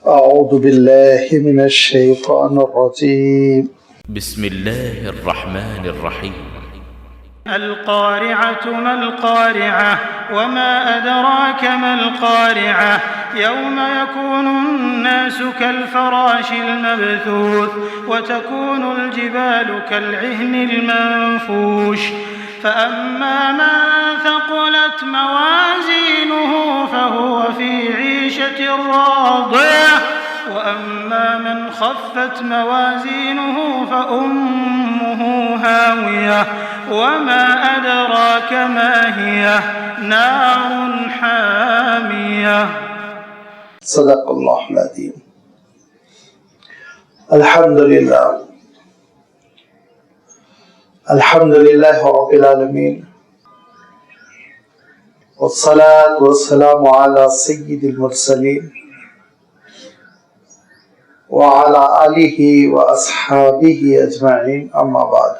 أعوذ بالله من الشيطان الرجيم بسم الله الرحمن الرحيم القارعة ما القارعة وما أدراك ما القارعة يوم يكون الناس كالفراش المبثوث وتكون الجبال كالعهن المنفوش فأما من ثقلت موازينه فهو في عيشة راضية وأما من خفت موازينه فأمه هاوية وما أدراك ما هي نار حامية. صدق الله العظيم. الحمد لله رب العالمين والصلاة والسلام على سيد المرسلين وعلى آله وأصحابه أجمعين أما بعد.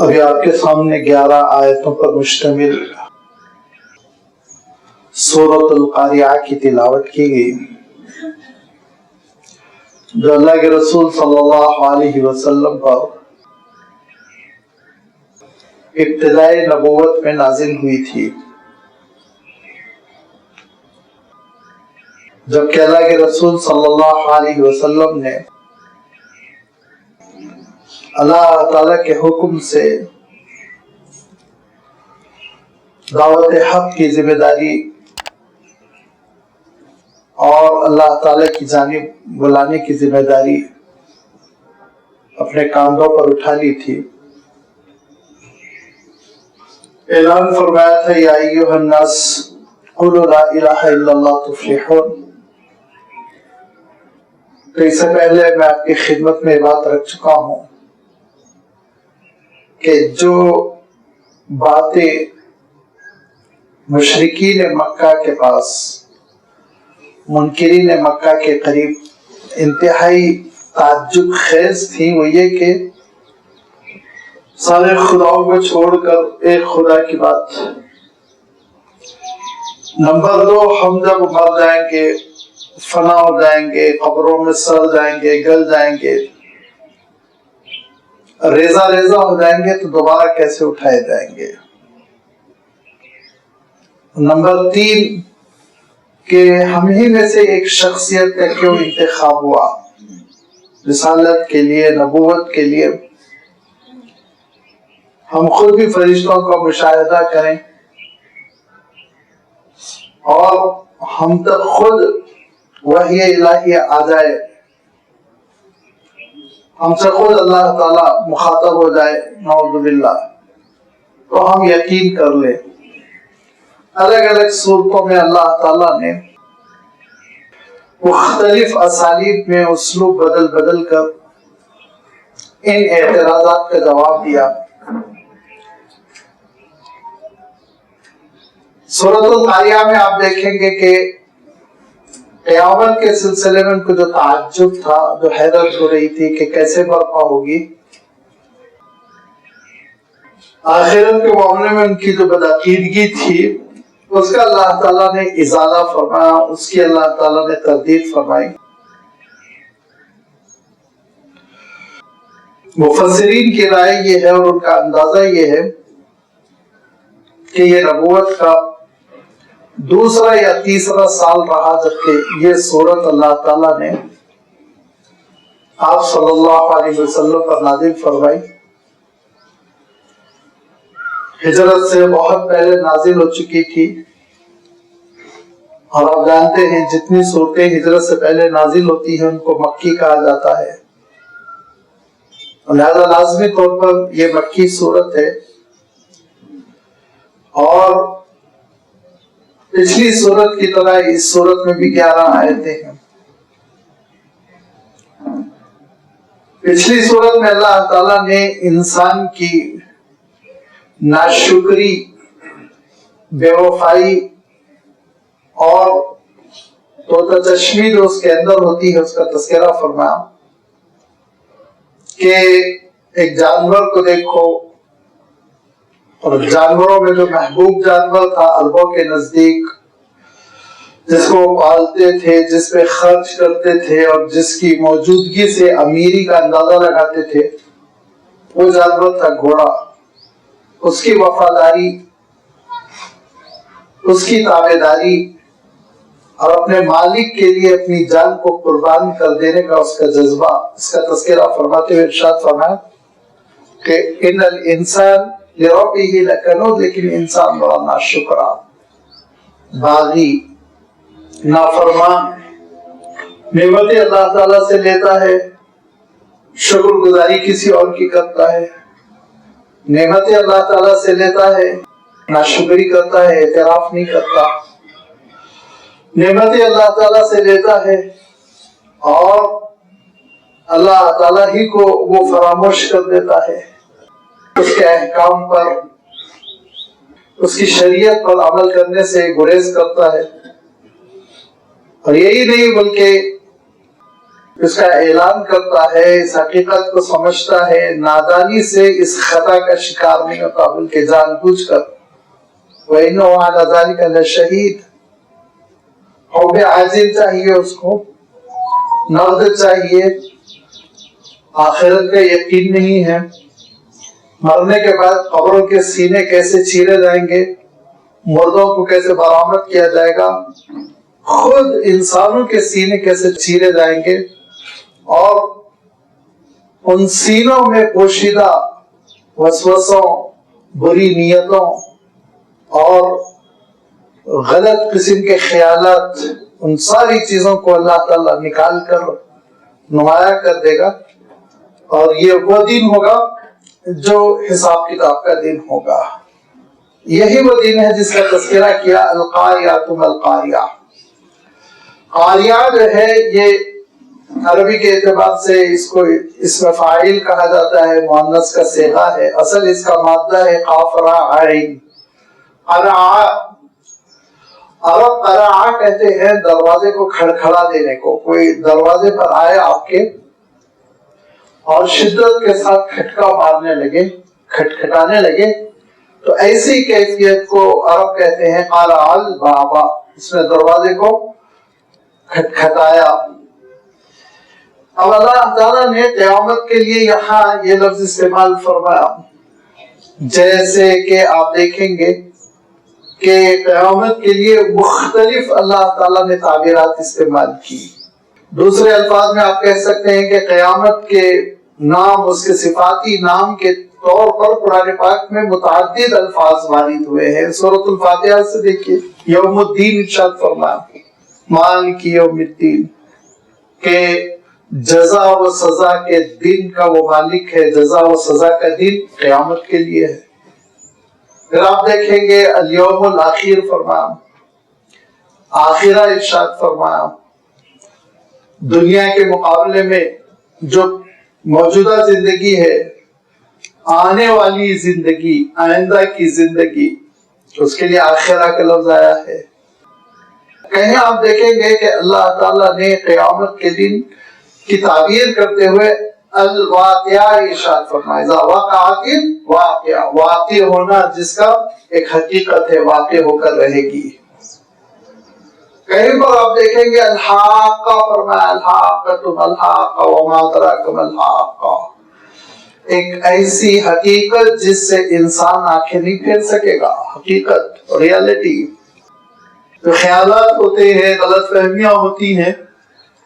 ابھی آپ کے سامنے 11 آیتوں پر مشتمل سورۃ القاریعہ کی تلاوت کی گئی، جو اللہ کے رسول صلی اللہ علیہ وسلم پر ابتدائی نبوت میں نازل ہوئی تھی، جبکہ اللہ کے رسول صلی اللہ علیہ وسلم نے اللہ تعالیٰ کے حکم سے دعوت حق کی ذمہ داری اور اللہ تعالیٰ کی جانب بلانے کی ذمہ داری اپنے کاندھوں پر اٹھا لی تھی۔ اعلان فرمایا تھا یا ایھا الناس قولوا لا الہ الا اللہ تفلحون۔ تو اس سے پہلے میں آپ کی خدمت میں بات رکھ چکا ہوں کہ جو باتیں مشرکین مکہ کے پاس، منکرین مکہ کے قریب انتہائی تعجب خیز تھیں، وہ یہ کہ سارے خداؤں کو چھوڑ کر ایک خدا کی بات۔ نمبر 2، ہم جب مر جائیں گے، فنا ہو جائیں گے، قبروں میں سڑ جائیں گے، گل جائیں گے، ریزہ ہو جائیں گے، تو دوبارہ کیسے اٹھائے جائیں گے۔ نمبر 3 کہ ہم ہی میں سے ایک شخصیت کا کیوں انتخاب ہوا رسالت کے لیے، نبوت کے لیے۔ ہم خود بھی فرشتوں کا مشاہدہ کریں اور ہم تک خود وحی الہی آ جائے، ہم سے خود اللہ تعالیٰ مخاطب ہو جائے، نعوذ باللہ، تو ہم یقین کر لیں۔ الگ الگ صورتوں میں اللہ تعالیٰ نے مختلف اسالیب میں اسلوب بدل کر ان اعتراضات کا جواب دیا۔ سورۃ القاریعہ میں آپ دیکھیں گے کہ قیامت کے سلسلے میں ان کو جو تعجب تھا، جو حیرت ہو رہی تھی کہ کیسے برپا ہوگی، آخرت کے معاملے میں ان کی جو بدعقیدگی تھی، اس کا اللہ تعالیٰ نے ازالہ فرمایا، اس کی اللہ تعالیٰ نے تردید فرمائی۔ مفسرین کی رائے یہ ہے اور ان کا اندازہ یہ ہے کہ یہ نبوت کا دوسرا یا تیسرا سال رہا جبکہ یہ سورت اللہ تعالیٰ نے آپ صلی اللہ علیہ وسلم پر نازل فرمائی۔ ہجرت سے بہت پہلے نازل ہو چکی تھی، اور آپ جانتے ہیں جتنی صورتیں ہجرت سے پہلے نازل ہوتی ہیں ان کو مکی کہا جاتا ہے، لہذا لازمی طور پر یہ مکی صورت ہے۔ اور پچھلی صورت کی طرح اس صورت میں بھی 11 آیتیں ہیں۔ پچھلی صورت میں اللہ تعالیٰ نے انسان کی ناشکری، بے وفائی اور طوطا چشمی جو اس کے اندر ہوتی ہے اس کا تذکرہ فرمایا کہ ایک جانور کو دیکھو، اور جانوروں میں جو محبوب جانور تھا عربوں کے نزدیک جس کو پالتے تھے، جس پہ خرچ کرتے تھے اور جس کی موجودگی سے امیری کا اندازہ لگاتے تھے، وہ جانور تھا گھوڑا۔ اس کی وفاداری، اس کی تابعداری اور اپنے مالک کے لیے اپنی جان کو قربان کر دینے کا اس کا جذبہ، اس کا تذکرہ فرماتے ہوئے ارشاد فرمایا کہ ان الانسان لربہ لکنود، لیکن انسان بڑا ناشکرا، باغی، نافرمان، نعمتیں اللہ تعالیٰ سے لیتا ہے، شکر گزاری کسی اور کی کرتا ہے، نعمتیں اللہ تعالیٰ سے لیتا ہے، ناشکری کرتا ہے، اعتراف نہیں کرتا، نعمتیں اللہ تعالیٰ سے لیتا ہے اور اللہ تعالیٰ ہی کو وہ فراموش کر دیتا ہے، اس کے احکام پر، اس کی شریعت پر عمل کرنے سے گریز کرتا ہے، اور یہی نہیں بلکہ اس کا اعلان کرتا ہے، اس حقیقت کو سمجھتا ہے، نادانی سے اس خطا کا شکار نہیں ہوتا بلکہ جان بوجھ کر وَإِنَّهُ عَلَى ذَلِكَ لَشَهِيدٌ، حب عاجل چاہیے، اس کو نقد چاہیے، آخرت کا یقین نہیں ہے، مرنے کے بعد قبروں کے سینے کیسے چیرے جائیں گے، مردوں کو کیسے برآمد کیا جائے گا، خود انسانوں کے سینے کیسے چیرے جائیں گے، اور ان سینوں میں پوشیدہ وسوسوں، بری نیتوں اور غلط قسم کے خیالات، ان ساری چیزوں کو اللہ تعالیٰ نکال کر نمایاں کر دے گا، اور یہ وہ دن ہوگا جو حساب کتاب کا دن ہوگا۔ یہی وہ دن ہے جس کا تذکرہ کیا، القاریات ما القاریہ۔ قاریہ جو ہے یہ عربی کے اعتبار سے اس کو اسم فاعل کہا جاتا ہے، مؤنث کا صیغہ ہے، اصل اس کا مادہ ہے قاف را عین۔ قرع، عرب قرع کہتے ہیں دروازے کو کھڑکھڑا دینے کو، کوئی دروازے پر آئے آپ کے اور شدت کے ساتھ کھٹکا مارنے لگے، کھٹکھٹانے لگے، تو ایسی کیفیت کو عرب کہتے ہیں قرع الباب، اس نے دروازے کو کھٹکھٹایا۔ اب اللہ تعالیٰ نے قیامت کے لیے یہاں یہ لفظ استعمال فرمایا، جیسے کہ آپ دیکھیں گے کہ قیامت کے لیے مختلف اللہ تعالیٰ نے تعبیرات استعمال کی۔ دوسرے الفاظ میں آپ کہہ سکتے ہیں کہ قیامت کے نام، اس کے صفاتی نام کے طور پر قرآن پاک میں متعدد الفاظ وارد ہوئے ہیں۔ سورۃ الفاتحہ سے دیکھیے، یوم الدین ارشاد فرمایا، مالک یوم الدین، کہ جزا و سزا کے دن کا وہ مالک ہے، جزا و سزا کا دن قیامت کے لیے ہے۔ پھر آپ دیکھیں گے الیوم الاخیر فرمایا، آخرہ ارشاد فرمایا، دنیا کے مقابلے میں جو موجودہ زندگی ہے، آنے والی زندگی، آئندہ کی زندگی، اس کے لیے آخرہ کا لفظ آیا ہے۔ کہیں آپ دیکھیں گے کہ اللہ تعالیٰ نے قیامت کے دن کی تعبیر کرتے ہوئے الواقعہ ارشاد فرمایا، اذا وقعت الواقعہ، واقع ہونا جس کا ایک حقیقت ہے، واقع ہو کر رہے گی۔ کہیں پر آپ دیکھیں گے الحاقہ فرمایا، الحاقۃ ما الحاقہ وما ادراک ما الحاقہ، ایک ایسی حقیقت جس سے انسان آنکھیں نہیں پھیر سکے گا، حقیقت، ریالٹی۔ تو خیالات ہوتے ہیں، غلط فہمیاں ہوتی ہیں،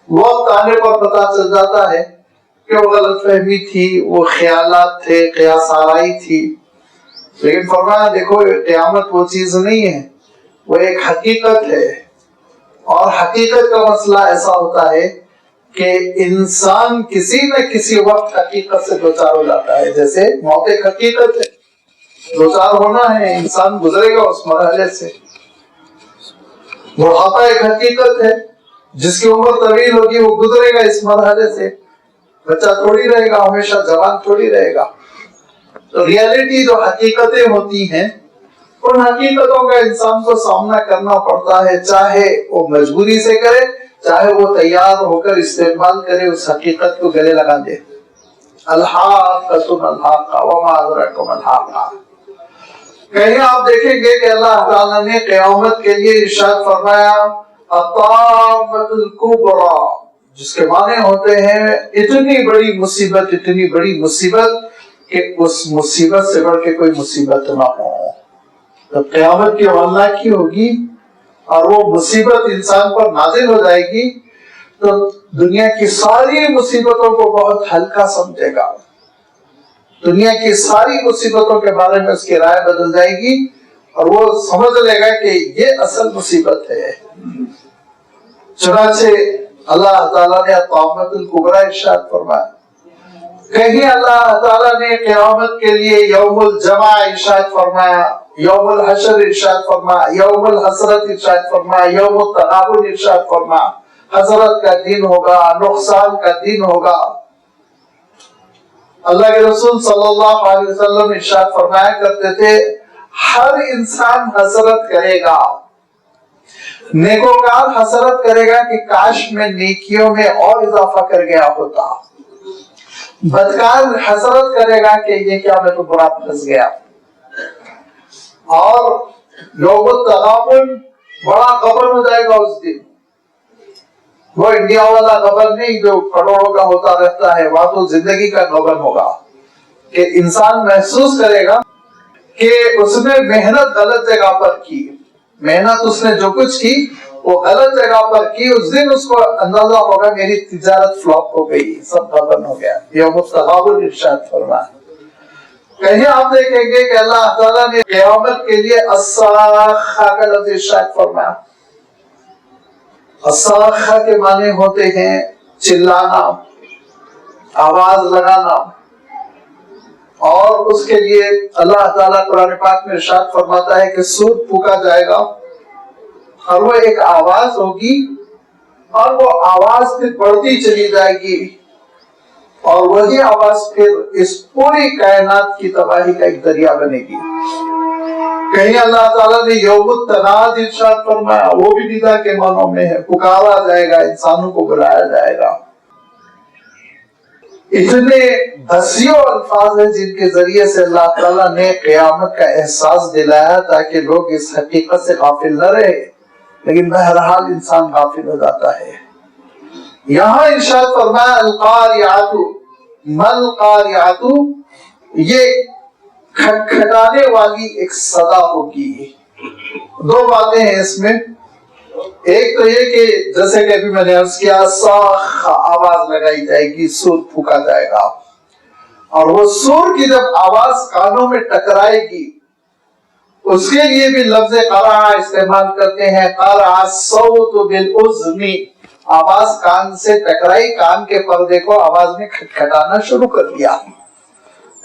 وقت آنے پر پتہ چل جاتا ہے کہ وہ غلط فہمی تھی، وہ خیالات تھے، قیاس آرائی تھی، لیکن فرمایا دیکھو قیامت وہ چیز نہیں ہے، وہ ایک حقیقت ہے۔ اور حقیقت کا مسئلہ ایسا ہوتا ہے کہ انسان کسی نہ کسی وقت حقیقت سے دوچار ہو جاتا ہے، جیسے موت ایک حقیقت ہے، دوچار ہونا ہے، انسان گزرے گا اس مرحلے سے۔ بڑھاپا ایک حقیقت ہے، جس کی عمر طویل ہوگی وہ گزرے گا اس مرحلے سے، بچہ تھوڑی رہے گا، ہمیشہ جوان تھوڑی رہے گا۔ تو ریالٹی جو حقیقتیں ہوتی ہیں، ان حقیقتوں کا انسان کو سامنا کرنا پڑتا ہے، چاہے وہ مجبوری سے کرے، چاہے وہ تیار ہو کر استعمال کرے، اس حقیقت کو گلے لگا دے۔ الحاقۃ ما الحاقہ وما ادراک ما الحاقہ۔ کہیں آپ دیکھیں گے کہ اللہ تعالیٰ نے قیامت کے لیے ارشاد فرمایا، الطامۃ الکبریٰ، جس کے معنی ہوتے ہیں اتنی بڑی مصیبت کہ اس مصیبت سے بڑھ کے کوئی مصیبت نہ ہو۔ جب قیامت کی ہولناکی ہوگی اور وہ مصیبت انسان پر نازل ہو جائے گی تو دنیا کی ساری مصیبتوں کو بہت ہلکا سمجھے گا، دنیا کی ساری مصیبتوں کے بارے میں اس کی رائے بدل جائے گی اور وہ سمجھ لے گا کہ یہ اصل مصیبت ہے۔ چنانچہ اللہ تعالیٰ نے الطامۃ الکبریٰ ارشاد فرمایا، کہیں اللہ تعالیٰ نے قیامت کے لیے یوم الجمع ارشاد فرمایا، یوم الحشر ارشاد فرمایا، یوم الحسرت ارشاد فرمایا، یوم التغابن ارشاد فرمایا، حسرت کا دن ہوگا، نقصان کا دن ہوگا۔ اللہ کے رسول صلی اللہ علیہ وسلم ارشاد فرمایا کرتے تھے، ہر انسان حسرت کرے گا، نیکوکار حسرت کرے گا کہ کاش میں نیکیوں میں اور اضافہ کر گیا ہوتا، بدکار حسرت کرے گا کہ یہ کیا میں تو برا پھنس گیا۔ اور یوم التغابن بڑا غبن ہو جائے گا اس دن، وہ انڈیا والا غبن نہیں جو کروڑوں کا ہوتا رہتا ہے، وہاں تو زندگی کا غبن ہوگا کہ انسان محسوس کرے گا کہ اس نے محنت غلط جگہ پر کی، محنت اس نے جو کچھ کی وہ غلط جگہ پر کی، اس دن اس کو اندازہ ہوگا میری تجارت فلاپ ہو گئی، سب ختم ہو گیا۔ یوم التغابن ارشاد فرمایا۔ کہیں آپ دیکھیں گے کہ اللہ تعالیٰ نے قیامت کے لیے الصاخہ کا لفظ ارشاد فرمایا۔ الصاخہ کے معنی ہوتے ہیں چلانا، آواز لگانا، اور اس کے لیے اللہ تعالیٰ قرآن پاک میں ارشاد فرماتا ہے کہ سور پھونکا جائے گا اور وہ ایک آواز ہوگی اور وہ آواز پھر بڑھتی چلی جائے گی اور وہی آواز پھر اس پوری کائنات کی تباہی کا ایک ذریعہ بنے گی۔ کہیں اللہ تعالیٰ نے یوم التناد ارشاد فرمایا، وہ بھی ندا کے معنوں میں ہے، پکارا جائے گا، انسانوں کو بلایا جائے گا۔ اتنے دسیوں الفاظ ہیں جن کے ذریعے سے اللہ تعالیٰ نے قیامت کا احساس دلایا تاکہ لوگ اس حقیقت سے غافل نہ رہے، لیکن بہرحال انسان غافل ہو جاتا ہے۔ یہاں ارشاد فرمایا القاریعۃ، مل قاریعۃ، یہ کھٹکھٹانے والی ایک صدا ہوگی۔ دو باتیں ہیں اس میں، ایک تو یہ کہ جیسے کہ ابھی میں نے عرض کیا صاخ آواز لگائی جائے گی، سور پھونکا جائے گا، اور وہ سور کی جب آواز کانوں میں ٹکرائے گی اس کے لیے بھی لفظ قرع استعمال کرتے ہیں، قرع الصوت بالاذن، آواز کان سے ٹکرائی، کان کے پردے کو آواز نے کھٹکھٹانا شروع کر دیا۔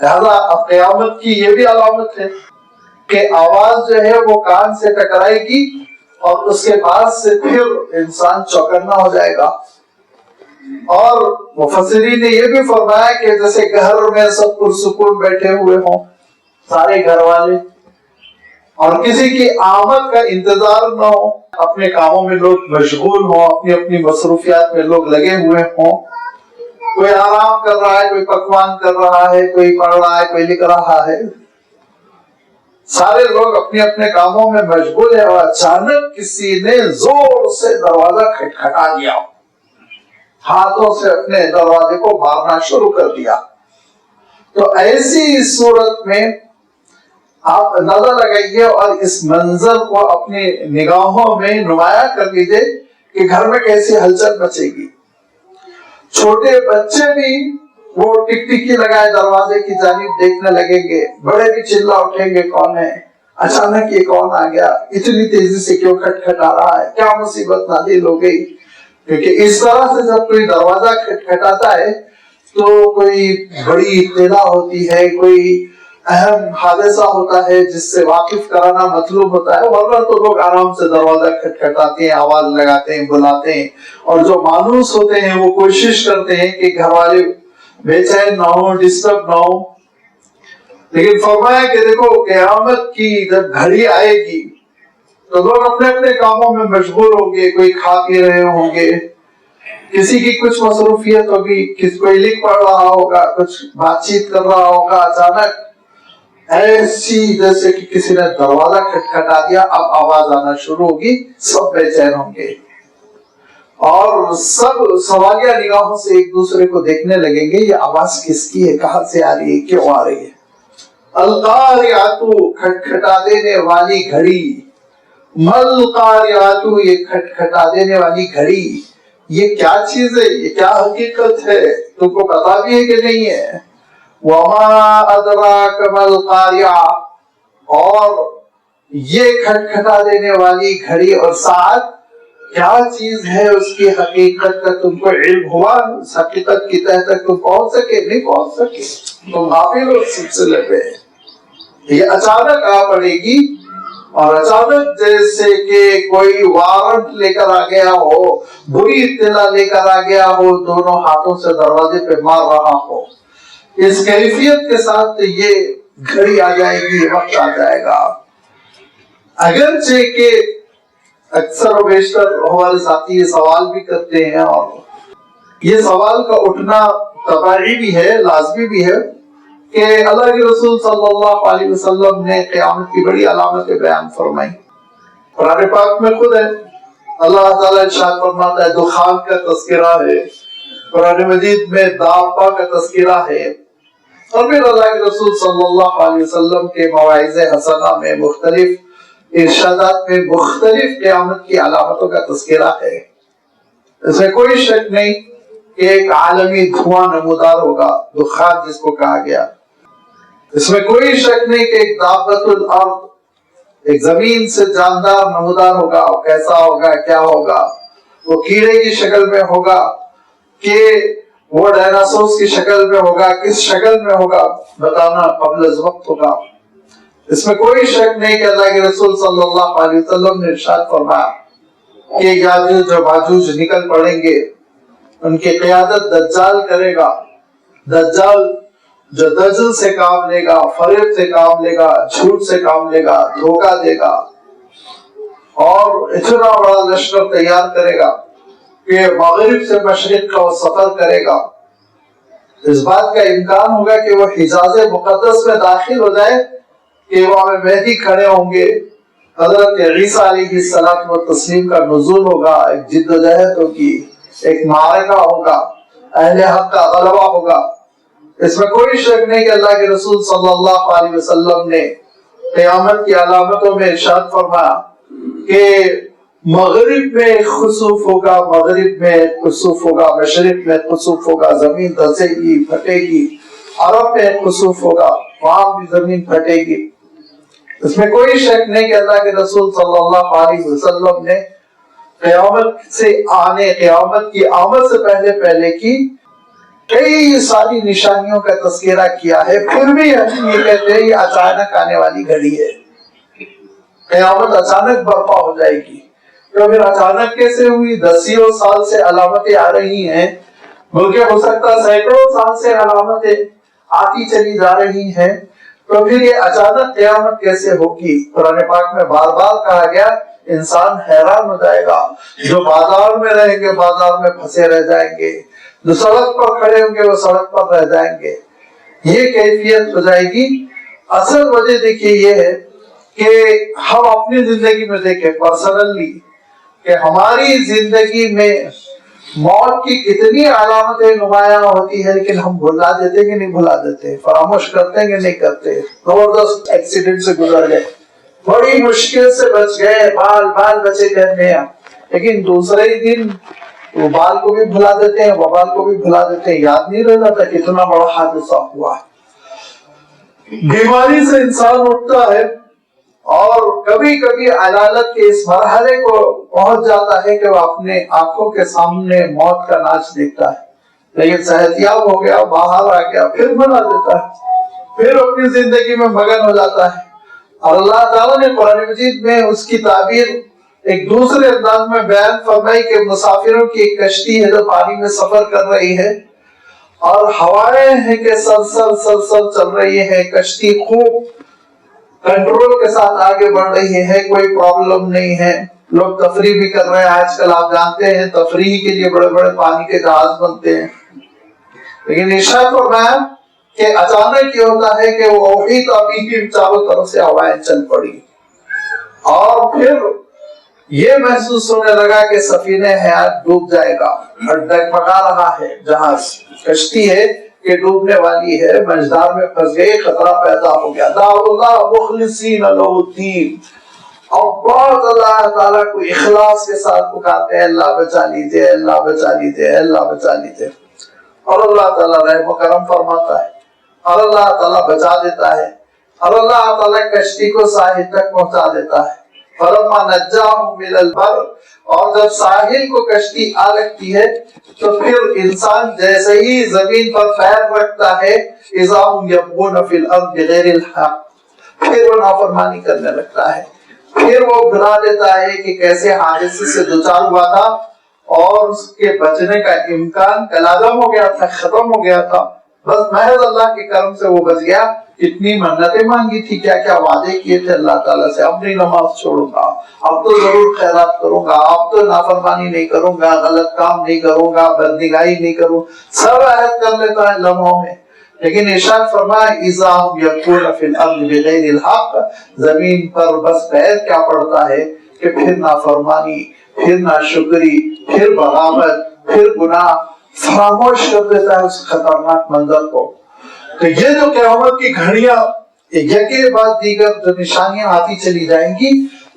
لہذا اب قیامت کی یہ بھی علامت ہے کہ آواز جو ہے وہ کان سے ٹکرائے گی اور اس کے بعد سے پھر انسان چوکنا ہو جائے گا۔ اور مفسرین نے یہ بھی فرمایا کہ جیسے گھر میں سب پرسکون بیٹھے ہوئے ہوں سارے گھر والے اور کسی کی آمد کا انتظار نہ ہو، اپنے کاموں میں لوگ مشغول ہوں، اپنی اپنی مصروفیات میں لوگ لگے ہوئے ہوں، کوئی آرام کر رہا ہے، کوئی پکوان کر رہا ہے، کوئی پڑھ رہا ہے، کوئی لکھ رہا ہے، سارے لوگ اپنے اپنے کاموں میں مشغول ہیں اور اچانک کسی نے زور سے دروازہ کھٹکھٹا دیا، ہاتھوں سے اپنے دروازے کو مارنا شروع کر دیا۔ تو ایسی صورت میں آپ اندازہ لگائیے اور اس منظر کو اپنی نگاہوں میں نمایاں کر لیجئے کہ گھر میں کیسی ہلچل مچے گی۔ چھوٹے بچے بھی وہ ٹک ٹکی لگائے دروازے کی جانب دیکھنے لگیں گے، بڑے بھی چلا اٹھیں گے کون ہے، اچانک یہ کون آ گیا، اتنی تیزی سے کیوں کھٹکھٹا رہا ہے، کیا مصیبت نازل ہو گئی۔ کیونکہ اس طرح سے جب کوئی دروازہ کھٹکھٹاتا ہے تو کوئی بڑی اطلاع ہوتی ہے، کوئی اہم حادثہ ہوتا ہے جس سے واقف کرانا مطلوب ہوتا ہے، ورنہ تو لوگ آرام سے دروازہ کھٹکھٹاتے ہیں، آواز لگاتے ہیں، بلاتے ہیں، اور جو مانوس ہوتے ہیں وہ کوشش کرتے ہیں کہ گھر والے بے چین نہ ہو، ڈسٹرب نہ ہو۔ لیکن فرمایا کہ دیکھو قیامت کی جب گھڑی آئے گی تو لوگ اپنے اپنے کاموں میں مشغول ہوں گے، کوئی کھا پی رہے ہوں گے، کسی کی کچھ مصروفیت ہوگی، کوئی لکھ پڑھ رہا ہوگا، کچھ بات چیت کر رہا ہوگا، اچانک ایسی جیسے کہ کسی نے دروازہ کھٹکھٹا دیا، اب آواز آنا شروع ہوگی، سب بے چین ہوں گے۔ اور سب سوالیہ نگاہوں سے ایک دوسرے کو دیکھنے لگیں گے، یہ آواز کس کی ہے، کہاں سے آ رہی ہے، کیوں آ رہی ہے؟ القاریات، کھٹکھٹا دینے والی گھڑی، مل قاریات، یہ کھٹکھٹا دینے والی گھڑی، یہ کیا چیز ہے، یہ کیا حقیقت ہے، تم کو پتا بھی ہے کہ نہیں ہے؟ وما ادراک مل قاریہ، اور یہ کھٹکھٹا دینے والی گھڑی اور ساعت کیا چیز ہے، اس کی حقیقت کا تم کو علم ہوا؟ اس حقیقت کی تہ تک تم پہنچ سکے؟ نہیں پہنچ سکے، تم غافل ہو اس سلسلے پہ۔ یہ اچانک آ پڑے گی، اور اچانک جیسے کہ کوئی وارنٹ لے کر آ گیا ہو، بری اطلاع لے کر آ گیا ہو، دونوں ہاتھوں سے دروازے پہ مار رہا ہو، اس کیفیت کے ساتھ یہ گھڑی آ جائے گی، وقت آ جائے گا۔ اگرچہ کہ اکثر و بیشتر ہمارے ساتھی یہ سوال بھی کرتے ہیں، اور یہ سوال کا اٹھنا طبیعی بھی ہے، لازمی بھی ہے، کہ اللہ کے رسول صلی اللہ علیہ وسلم نے قیامت کی بڑی علامتیں بیان فرمائی۔ قرآن پاک میں خود ہے، اللہ تعالیٰ ارشاد فرماتا ہے، دخان کا تذکرہ ہے، قرآن مجید میں دابہ کا تذکرہ ہے، اور پھر اللہ کے رسول صلی اللہ علیہ وسلم کے مواعظ حسنہ میں مختلف ارشادات میں مختلف قیامت کی علامتوں کا تذکرہ ہے۔ اس میں کوئی شک نہیں کہ ایک عالمی دھواں نمودار ہوگا، دخان جس کو کہا گیا۔ اس میں کوئی شک نہیں کہ ایک دابۃ الارض، ایک زمین سے جاندار نمودار ہوگا، کیسا ہوگا، کیا ہوگا، وہ کیڑے کی شکل میں ہوگا کہ وہ ڈائناسورس کی شکل میں ہوگا، کس شکل میں ہوگا بتانا قبل از وقت ہوگا۔ اس میں کوئی شک نہیں کہ اللہ کے رسول صلی اللہ علیہ وسلم نے ارشاد فرمایا کہ یاجوج و ماجوج نکل پڑیں گے، ان کی قیادت دجال کرے گا۔ دجال جو دجل سے کام لے گا، فریب سے کام لے گا، جھوٹ سے کام لے گا، دھوکہ دے گا، اور اتنا بڑا لشکر تیار کرے گا کہ مغرب سے مشرق کا وہ سفر کرے گا۔ اس بات کا امکان ہوگا کہ وہ حجاز مقدس میں داخل ہو جائے کہ وہاں مہدی کھڑے ہوں گے، حضرت عیسیٰ علیہ السلام و تسلیم کا نزول ہوگا، ایک جد و جہد ہوگی، ایک معرکہ ہوگا، اہل حق کا غلبہ ہوگا۔ اس میں کوئی شک نہیں کہ اللہ کے رسول صلی اللہ علیہ وسلم نے قیامت کی علامتوں میں ارشاد فرمایا کہ مغرب میں خسوف ہوگا، مغرب میں خسوف ہوگا، مشرق میں خسوف ہوگا، زمین دھسے گی، پھٹے گی، عرب میں خسوف ہوگا، وہاں بھی زمین پھٹے گی۔ اس میں کوئی شک نہیں کہ اللہ کے رسول صلی اللہ علیہ وسلم نے قیامت کی آمد سے پہلے کی کئی ساری نشانیوں کا تذکرہ کیا ہے، پھر بھی ہم یہ کہتے ہیں یہ اچانک آنے والی گھڑی ہے، قیامت اچانک برپا ہو جائے گی۔ تو پھر اچانک کیسے ہوئی؟ دسیوں سال سے علامتیں آ رہی ہیں، بلکہ ہو سکتا ہے سینکڑوں سال سے علامتیں آتی چلی جا رہی ہیں، تو پھر یہ اچانک قیامت کیسے ہوگی؟ قرآن پاک میں بار بار کہا گیا، انسان حیران ہو جائے گا، جو بازار میں رہیں گے بازار میں پھنسے رہ جائیں گے، جو سڑک پر کھڑے ہوں گے وہ سڑک پر رہ جائیں گے، یہ کیفیت ہو جائے گی۔ اصل وجہ دیکھیے یہ ہے کہ ہم اپنی زندگی میں دیکھیں پرسنلی کہ ہماری زندگی میں موت کی کتنی علامتیں نمایاں ہوتی ہے، لیکن ہم بھلا دیتے کہ نہیں بھلا دیتے، فراموش کرتے ہیں کہ نہیں کرتے۔ زبردست ایکسیڈنٹ سے گزر گئے، بڑی مشکل سے بچ گئے، بال بچے کہتے ہیں، لیکن دوسرے ہی دن وہ بال کو بھی بھلا دیتے ہیں، وبال کو بھی بھلا دیتے ہیں، یاد نہیں رہ جاتا کتنا بڑا حادثہ ہوا ہے۔ بیماری سے انسان اٹھتا ہے اور کبھی کبھی علالت کے اس مرحلے کو پہنچ جاتا ہے کہ وہ اپنے آنکھوں کے سامنے موت کا ناچ دیکھتا ہے، لیکن صحتیاب ہو گیا، باہر آ گیا، پھر بنا دیتا ہے، پھر اپنی زندگی میں مگن ہو جاتا ہے۔ اور اللہ تعالیٰ نے قرآن مجید میں اس کی تعبیر ایک دوسرے انداز میں بیان فرمائی کہ مسافروں کی ایک کشتی ہے جو پانی میں سفر کر رہی ہے، اور ہوائیں ہیں کہ سلسل چل رہی ہے، کشتی خوب کنٹرول کے ساتھ آگے بڑھ رہی ہے، کوئی پرابلم نہیں ہے، لوگ تفریح بھی کر رہے ہیں۔ آج کل آپ جانتے ہیں تفریح کے لیے بڑے بڑے پانی کے جہاز بنتے ہیں، لیکن ارشاد فرمایا کہ اچانک یہ ہوتا ہے کہ وہ وہی تعبیر چاروں طرف سے ہوائیں چل پڑی، اور پھر یہ محسوس ہونے لگا کہ سفینہ حیات ڈوب جائے گا اور ڈگمگا رہا ہے جہاز، کشتی ہے کہ ڈوبنے والی ہے، مجدار میں پھنس گئی، خطرہ پیدا ہو گیا۔ دعوا اللہ مخلصین لہ الدین، اور بہت اللہ تعالیٰ کو اخلاص کے ساتھ پکارتے ہیں، اللہ بچا لیجیے، اللہ بچا لیجیے، اللہ بچا لیجیے، اور اللہ تعالیٰ رحم و کرم فرماتا ہے اور اللہ تعالیٰ بچا دیتا ہے اور اللہ تعالیٰ کشتی کو ساحل تک پہنچا دیتا ہے۔ فلما نجاہم الی البر، اور جب ساحل کو کشتی آ لگتی ہے تو پھر انسان جیسے ہی زمین پر پیر رکھتا ہے اذا ہم یبغون فی الارض بغیر الحق، پھر وہ نافرمانی کرنے لگتا ہے، پھر وہ بھلا دیتا ہے کہ کیسے حادثے سے دوچار ہوا تھا اور اس کے بچنے کا امکان کلادم ہو گیا تھا، ختم ہو گیا تھا، بس محض اللہ کے کرم سے وہ بچ گیا۔ کتنی منتیں مانگی تھی، کیا کیا وعدے کیے تھے اللہ تعالیٰ سے، اب نہیں نماز چھوڑوں گا، اب تو ضرور خیرات کروں گا، اب تو نافرمانی نہیں کروں گا، غلط کام نہیں کروں گا، بدنگاہی نہیں کروں، سب عہد کر لیتا ہے لمحوں میں، لیکن ارشاد فرمایا اذا هم یکون فی الارض بغیر الحق، زمین پر بس پیر کیا پڑتا ہے کہ پھر نافرمانی، پھر ناشکری، پھر بغاوت، پھر گناہ، فراموش کر دیتا ہے اس خطرناک منظر کو۔ تو یہ جو قیامت کی گھڑیاں یکے بعد دیگر جو نشانیاں آتی چلی جائیں گی،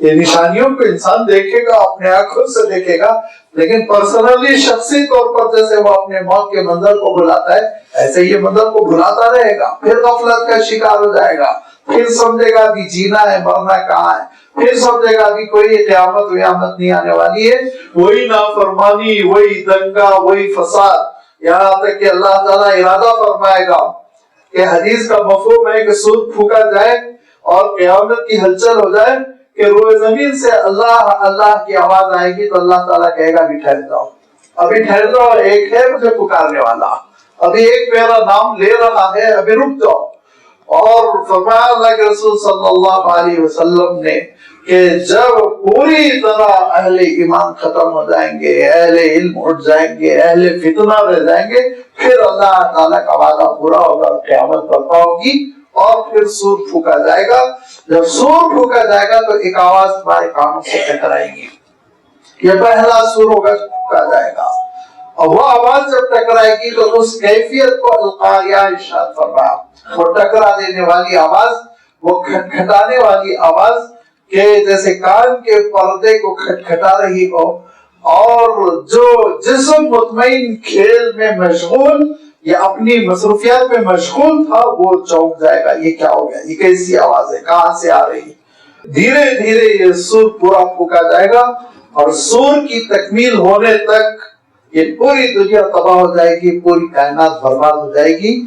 یہ نشانیوں کو انسان دیکھے گا، اپنے آنکھوں سے دیکھے گا، لیکن پرسنلی شخصی طور پر جیسے وہ اپنے موت کے منظر کو بھلاتا ہے ایسے یہ منظر کو بھلاتا رہے گا، پھر غفلت کا شکار ہو جائے گا، پھر سمجھے گا کہ جینا ہے مرنا کہاں ہے، پھر سمجھے گا کہ کوئی قیامت ویامت نہیں آنے والی ہے، وہی نافرمانی، وہی دنگا، وہی فساد، یہاں تک کہ اللہ تعالیٰ ارادہ فرمائے گا کہ حدیث کا مفہوم ہے کہ سور پھونکا جائے اور قیامت کی ہلچل ہو جائے کہ روئے زمین سے اللہ اللہ کی آواز آئے گی، تو اللہ تعالیٰ کہے گا ابھی ٹھہر جاؤ، ابھی ٹھہر جاؤ، ایک ہے مجھے پکارنے والا، ابھی ایک میرا نام لے رہا ہے، ابھی رک جاؤ۔ اور فرمایا اللہ کے رسول صلی اللہ علیہ وسلم نے کہ جب پوری طرح اہل ایمان ختم ہو جائیں گے، اہل علم اٹھ جائیں گے، اہل فتنہ رہ جائیں گے، پھر اللہ تعالیٰ کا وعدہ پورا ہوگا، قیامت برپا ہوگی اور پھر سور پھونکا جائے گا۔ جب سور پھونکا جائے گا تو ایک آواز ہمارے کانوں سے ٹکرائے گی، یہ پہلا سور ہوگا جو پھونکا جائے گا، اور وہ آواز جب ٹکرائے گی تو اس کیفیت کو القاریہ ارشاد فرمایا، وہ ٹکرا دینے والی آواز، وہ کھٹکھٹانے والی آواز کہ جیسے کان کے پردے کو کھٹکھٹا رہی ہو، اور جو جسم مطمئن کھیل میں مشغول یا اپنی مصروفیات میں مشغول تھا وہ چونک جائے گا، یہ کیا ہو گیا، یہ کیسی آواز ہے، کہاں سے آ رہی ہے۔ دھیرے دھیرے یہ سور پورا پھونکا جائے گا اور سور کی تکمیل ہونے تک یہ پوری دنیا تباہ ہو جائے گی، پوری کائنات برباد ہو جائے گی۔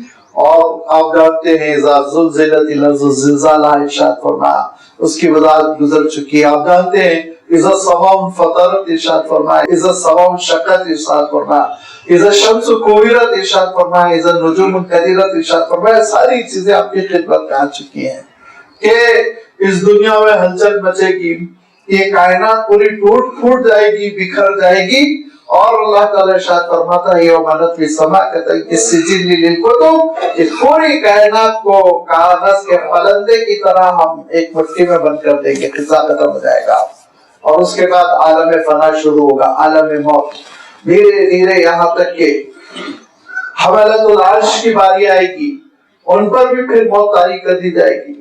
اور آپ جانتے ہیں اذا زلزلت الارض زلزالها ارشاد فرمایا، اس کی وضاحت گزر چکی ہے۔ آپ جانتے ہیں اذا السماء انفطرت ارشاد فرمایا، اذا السماء انشقت ارشاد فرمایا، اذا الشمس كورت ارشاد فرمایا، اذا النجوم انكدرت ارشاد فرمایا، ساری چیزیں آپ کی خدمت میں آ چکی ہیں کہ اس دنیا میں ہلچل مچے گی، یہ کائنات پوری ٹوٹ پھوٹ جائے گی، بکھر جائے گی، اور اللہ تعالیٰ ارشاد فرماتا ہے یوم نطوی السماء کالسجل للکتب، اس پوری کائنات کو کاغذ کے پلندے کی طرح ہم ایک مٹھی میں بند کر دیں گے، قصہ ختم ہو جائے گا، اور اس کے بعد عالم فنا شروع ہوگا، عالم موت، دھیرے دھیرے یہاں تک کہ حملۃ العرش کی باری آئے گی، ان پر بھی پھر موت طاری کر دی جائے گی،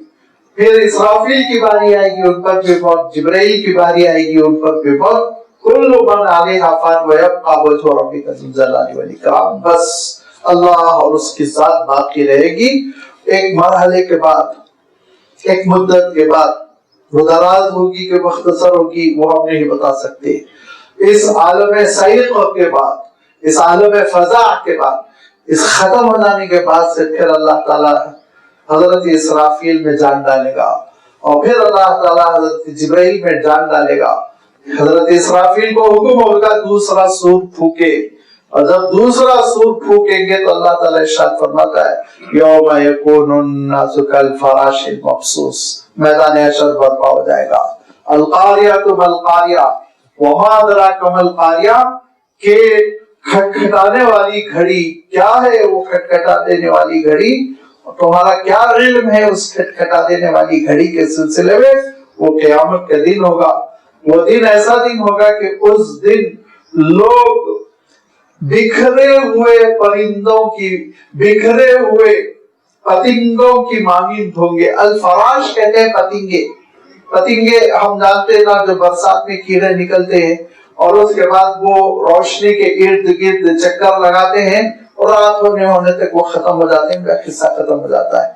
پھر اسرافیل کی باری آئے گی، ان پر بھی موت، جبرائیل کی باری آئے گی، ان پر بھی موت، کل من علیہا فان ویبقى وجہ ربک ذو الجلال والاکرام، بس اللہ اور اس کی ذات باقی رہے گی۔ ایک مرحلے کے بعد، ایک مدت کے بعد، وہ دراز ہوگی کہ مختصر ہوگی وہ ہم نہیں بتا سکتے۔ اس عالم صعق کے بعد، اس عالم فضا کے بعد، اس ختم ہو جانے کے بعد سے پھر اللہ تعالیٰ حضرت اسرافیل میں جان ڈالے گا، اور پھر اللہ تعالیٰ حضرت جبرائیل میں جان ڈالے گا۔ حضرت اسرافیل کو حکم ہوگا دوسرا سور پھونکے، اور جب دوسرا سور پھونکیں گے تو اللہ تعالیٰ ارشاد فرماتا ہے یوم یکون الناس کالفراش المبثوث، میدان حشر برپا ہو جائے گا۔ القاریہ ما القاریہ وما ادراک ما القاریہ، کہ کھٹکھٹانے والی گھڑی کیا ہے، وہ کھٹکھٹا دینے والی گھڑی، تمہارا کیا علم ہے اس کھٹکھٹا دینے والی گھڑی کے سلسلے میں، وہ قیامت کا دن ہوگا۔ وہ دن ایسا دن ہوگا کہ اس دن لوگ بکھرے ہوئے پرندوں کی، بکھرے ہوئے پتنگوں کی مانند ہوں گے. الفراش کہتے ہیں پتنگے. پتنگے ہم جانتے ہیں نا، جو برسات میں کیڑے نکلتے ہیں اور اس کے بعد وہ روشنی کے ارد گرد چکر لگاتے ہیں اور رات ہونے تک وہ ختم ہو جاتے ہیں، ان کا قصہ ختم ہو جاتا ہے.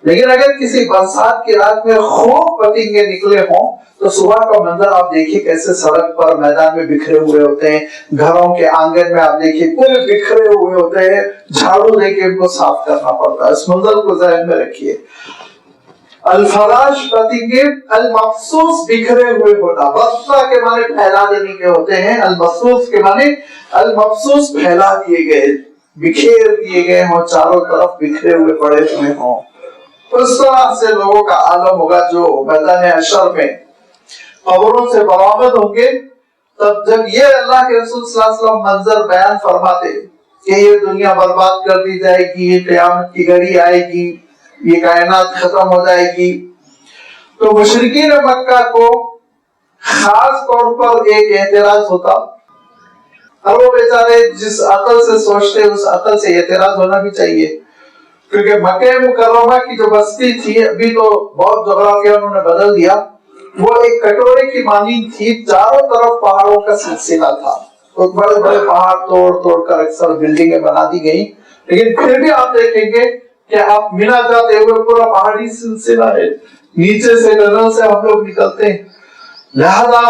لیکن اگر کسی برسات کی رات میں خوب پتنگے نکلے ہوں تو صبح کا منظر آپ دیکھیے کیسے سڑک پر میدان میں بکھرے ہوئے ہوتے ہیں، گھروں کے آنگن میں آپ دیکھیے پورے بکھرے ہوئے ہوتے ہیں، جھاڑو دے کے ان کو صاف کرنا پڑتا ہے. اس منظر کو ذہن میں رکھیے. الفراش پتنگے، المبسوس بکھرے ہوئے ہونا، بسطہ کے معنی پھیلا دینے کے ہوتے ہیں، المبسوس کے معنی المبسوس پھیلا دیے گئے، بکھیر دیے گئے ہوں، چاروں طرف بکھرے ہوئے پڑے ہوئے ہوں. اس طرح سے لوگوں کا عالم ہوگا جو میدان حشر میں قبروں سے برآمد ہوں گے. تب جب یہ اللہ کے رسول صلی اللہ علیہ وسلم منظر بیان فرماتے کہ یہ دنیا برباد کر دی جائے گی، یہ قیامت کی گھڑی آئے گی، یہ کائنات ختم ہو جائے گی، تو مشرکین مکہ کو خاص طور پر ایک اعتراض ہوتا. اور وہ بیچارے جس عقل سے سوچتے اس عقل سے اعتراض ہونا بھی چاہیے، کیونکہ مکہ مکرمہ کی جو بستی تھی، ابھی تو بہت جغرافیہ انہوں نے بدل دیا، وہ ایک کٹورے کی مانند تھی، چاروں طرف پہاڑوں کا سلسلہ تھا. بڑے بڑے پہاڑ توڑ توڑ کر اکثر بلڈنگیں بنا دی گئی، لیکن پھر بھی آپ دیکھیں گے کہ آپ مینا جاتے ہوئے پورا پہاڑی سلسلہ ہے، نیچے سے ٹنل سے ہم لوگ نکلتے ہیں. لہذا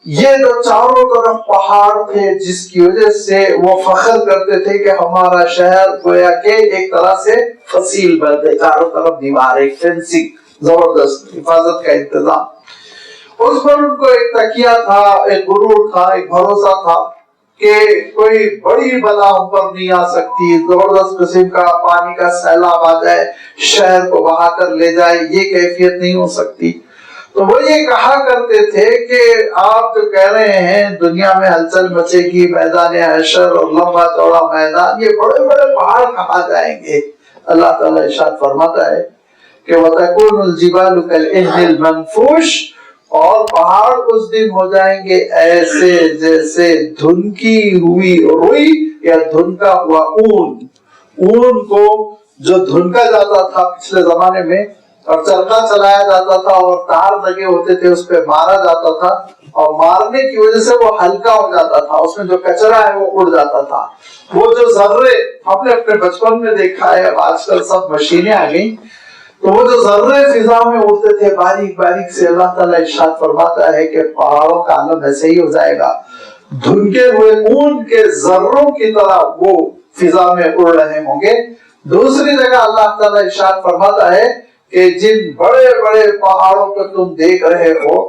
یہ جو چاروں طرف پہاڑ تھے، جس کی وجہ سے وہ فخر کرتے تھے کہ ہمارا شہر گویا کہ ایک طرح سے فصیل بند ہے، چاروں طرف دیوار، ایک فینسنگ، زبردست حفاظت کا انتظام. اس پر ان کو ایک تکیہ تھا، ایک غرور تھا، ایک بھروسہ تھا کہ کوئی بڑی بلا ہم پر نہیں آ سکتی، زبردست قسم کا پانی کا سیلاب آ جائے شہر کو بہا کر لے جائے، یہ کیفیت نہیں ہو سکتی. تو وہ یہ کہا کرتے تھے کہ آپ جو کہہ رہے ہیں دنیا میں ہلچل مچے گی، میدان حشر اور لمبا چوڑا میدان، یہ بڑے بڑے پہاڑ کہاں جائیں گے؟ اللہ تعالیٰ ارشاد فرماتا ہے کہ وَتَكُونُ الْجِبَالُ كَالْعِهْنِ الْمَنْفُوشِ، اور پہاڑ اس دن ہو جائیں گے ایسے جیسے دھنکی ہوئی روئی یا دھنکا ہوا اون. اون کو جو دھنکا جاتا تھا پچھلے زمانے میں اور چرخا چلایا جاتا تھا اور تار لگے ہوتے تھے، اس پہ مارا جاتا تھا اور مارنے کی وجہ سے وہ ہلکا ہو جاتا تھا، اس میں جو کچرا ہے وہ اڑ جاتا تھا. وہ جو ذرے ہم نے اپنے بچپن میں دیکھا ہے، آج کل سب مشینیں آ گئی، تو وہ جو ذرے فضا میں اڑتے تھے باریک باریک سے، اللہ تعالیٰ ارشاد فرماتا ہے کہ پہاڑوں کا عالم ایسے ہی ہو جائے گا، دھنکے ہوئے اون کے ذروں کی طرح وہ فضا میں اڑ رہے ہوں گے. دوسری جگہ اللہ تعالیٰ ارشاد فرماتا ہے کہ جن بڑے بڑے پہاڑوں کو تم دیکھ رہے ہو،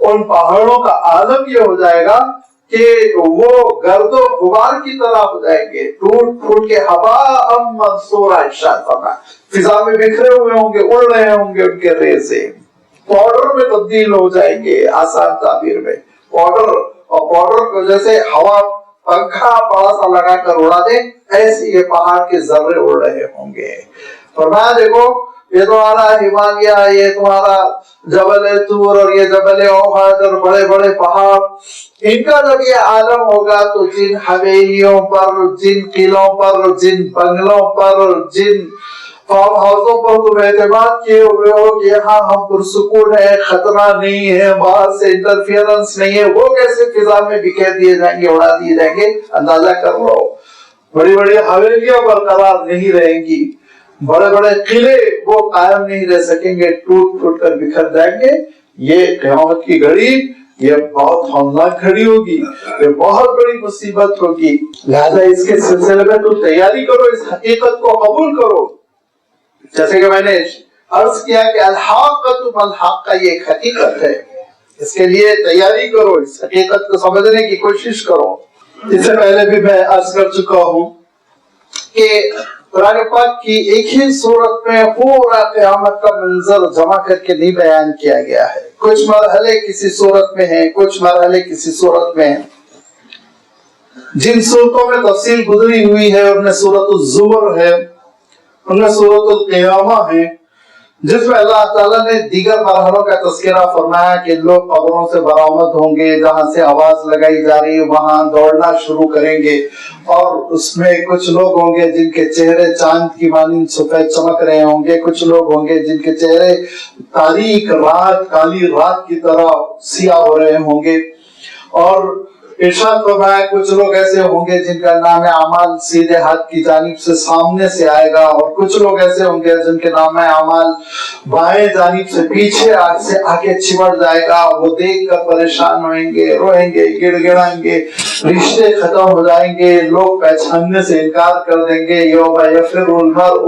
ان پہاڑوں کا عالم یہ ہو جائے گا کہ وہ گرد و غبار کی طرح ہو جائیں گے، ٹوٹ پھوٹ کے ہوا منصورا، ارشاد فرمایا فضا میں بکھرے ہوئے ہوں گے، اڑ رہے ہوں گے، ان کے ریزے پاؤڈر میں تبدیل ہو جائیں گے. آسان تعبیر میں پاؤڈر، اور پاؤڈر کو جیسے ہوا پنکھا بڑا سا لگا کر اڑا دے، ایسے یہ پہاڑ کے ذرے اڑ رہے ہوں گے. فرمایا دیکھو یہ تمہارا ہمالیہ، یہ تمہارا جبل طور اور یہ جبل احد اور بڑے بڑے پہاڑ، ان کا جب یہ عالم ہوگا تو جن حویلیوں پر، جن قلعوں پر، جن بنگلوں پر، جن فارم ہاؤسوں پر تم اعتماد کیے ہوئے ہو کہ یہاں ہم پرسکون ہے، خطرہ نہیں ہے، باہر سے انٹرفیئرنس نہیں ہے، وہ کیسے فضا میں بکھیر دیے جائیں گے، اڑا دیے جائیں گے. اندازہ کر لو، بڑی بڑی حویلیاں برقرار نہیں رہیں گی، بڑے بڑے قلعے وہ قائم نہیں رہ سکیں گے، ٹوٹ ٹوٹ کر بکھر جائیں گے. یہ قیامت کی گھڑی، یہ بہت ہولناک گھڑی ہوگی، یہ بہت بڑی مصیبت ہوگی. لہذا اس کے سلسلے میں تو تیاری کرو، اس حقیقت کو قبول کرو. جیسے کہ میں نے عرض کیا کہ الحاقۃ ملحقہ یہ ایک حقیقت ہے، اس کے لیے تیاری کرو، اس حقیقت کو سمجھنے کی کوشش کرو. اس سے پہلے بھی میں عرض کر چکا ہوں کہ قرآن پاک کی ایک ہی صورت میں پورا قیامت کا منظر جمع کر کے نہیں بیان کیا گیا ہے. کچھ مرحلے کسی صورت میں ہیں، کچھ مرحلے کسی صورت میں ہیں. جن صورتوں میں تفصیل گزری ہوئی ہے ان میں سورۃ الزمر ہے، ان میں سورۃ القیامہ ہے، جس میں اللہ تعالیٰ نے دیگر مرحلوں کا تذکرہ فرمایا کہ لوگ قبروں سے برآمد ہوں گے، جہاں سے آواز لگائی جا رہی ہے وہاں دوڑنا شروع کریں گے، اور اس میں کچھ لوگ ہوں گے جن کے چہرے چاند کی مانند سفید چمک رہے ہوں گے، کچھ لوگ ہوں گے جن کے چہرے تاریک رات، کالی رات کی طرح سیاہ ہو رہے ہوں گے، اور ارشاد فرمایا کچھ لوگ ایسے ہوں گے جن کا نام اعمال سیدھے ہاتھ کی جانب سے سامنے سے آئے گا، اور کچھ لوگ ایسے ہوں گے جن کے نام اعمال بائیں جانب سے پیچھے سے آگے چمٹ جائے گا۔ وہ دیکھ کر پریشان ہوئیں گے، روئیں گے، گڑ گڑائیں گے، رشتے ختم ہو جائیں گے، لوگ پہچاننے سے انکار کر دیں گے۔ یوم یفر المرء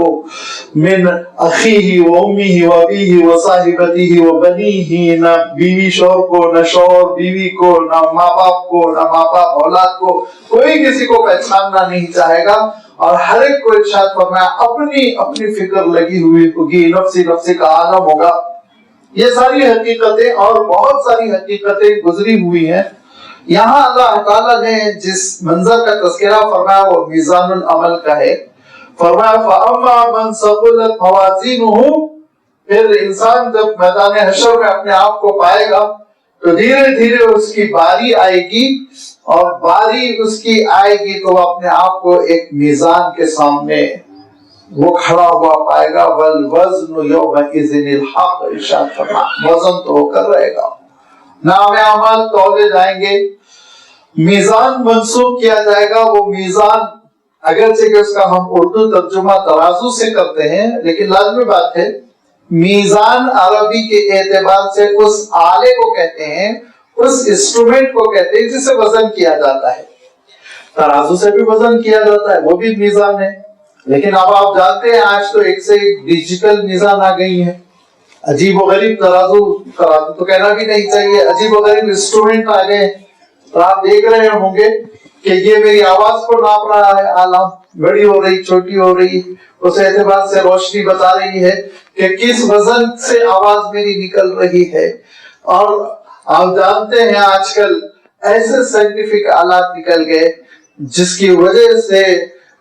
من اخیہ و امہ و ابیہ و صاحبتہ و بنیہ، نہ بیوی شوہر کو، نہ شوہر بیوی کو، نہ ماں باپ کو، نہ ماں باپ اولاد کو، کوئی کسی کو پہچاننا نہیں چاہے گا، اور ہر ایک کو ارشاد فرمایا اپنی اپنی فکر لگی ہوئی ہوگی، نفسی نفسی کا عالم ہوگا۔ یہ ساری حقیقتیں اور بہت ساری حقیقتیں گزری ہوئی ہیں۔ یہاں اللہ تعالیٰ نے جس منظر کا تذکرہ فرمایا وہ میزان العمل کا ہے۔ فرمایا فَأَمَّا مَنْ ثَقُلَتْ مَوَازِينُهُ، پھر انسان جب میدان حشر میں اپنے آپ کو پائے گا تو دھیرے دھیرے اس کی باری آئے گی، اور باری اس کی آئے گی تو وہ اپنے آپ کو ایک میزان کے سامنے وہ کھڑا ہوا پائے گا۔ وَالْوَزْنُ يَوْمَئِذٍ الْحَقُّ، ارشاد فرمایا وزن تو ہو کر رہے گا، نام اعمال تولے جائیں گے، میزان منسوخ کیا جائے گا۔ وہ میزان اگرچہ کہ اس کا ہم اردو ترجمہ ترازو سے کرتے ہیں، لیکن لازمی بات ہے میزان عربی کے اعتبار سے اس آلے کو کہتے ہیں، اس انسٹرومنٹ کو کہتے ہیں جسے وزن کیا جاتا ہے۔ ترازو سے بھی وزن کیا جاتا ہے، وہ بھی میزان ہے، لیکن اب آپ جانتے ہیں آج تو ایک سے ایک ڈیجیٹل میزان آ گئی ہے۔ عجیب و غریب ترازو تو کہنا بھی نہیں چاہیے، عجیب و غریب انسٹرومنٹ آ گئے، تو آپ دیکھ رہے ہوں گے کہ یہ میری آواز کو ناپ رہا ہے، آلہ بڑی ہو رہی چھوٹی ہو رہی، اس اعتبار سے روشنی بتا رہی ہے کہ کس وزن سے آواز میری نکل رہی ہے۔ اور آپ جانتے ہیں آج کل ایسے سائنٹیفک آلات نکل گئے جس کی وجہ سے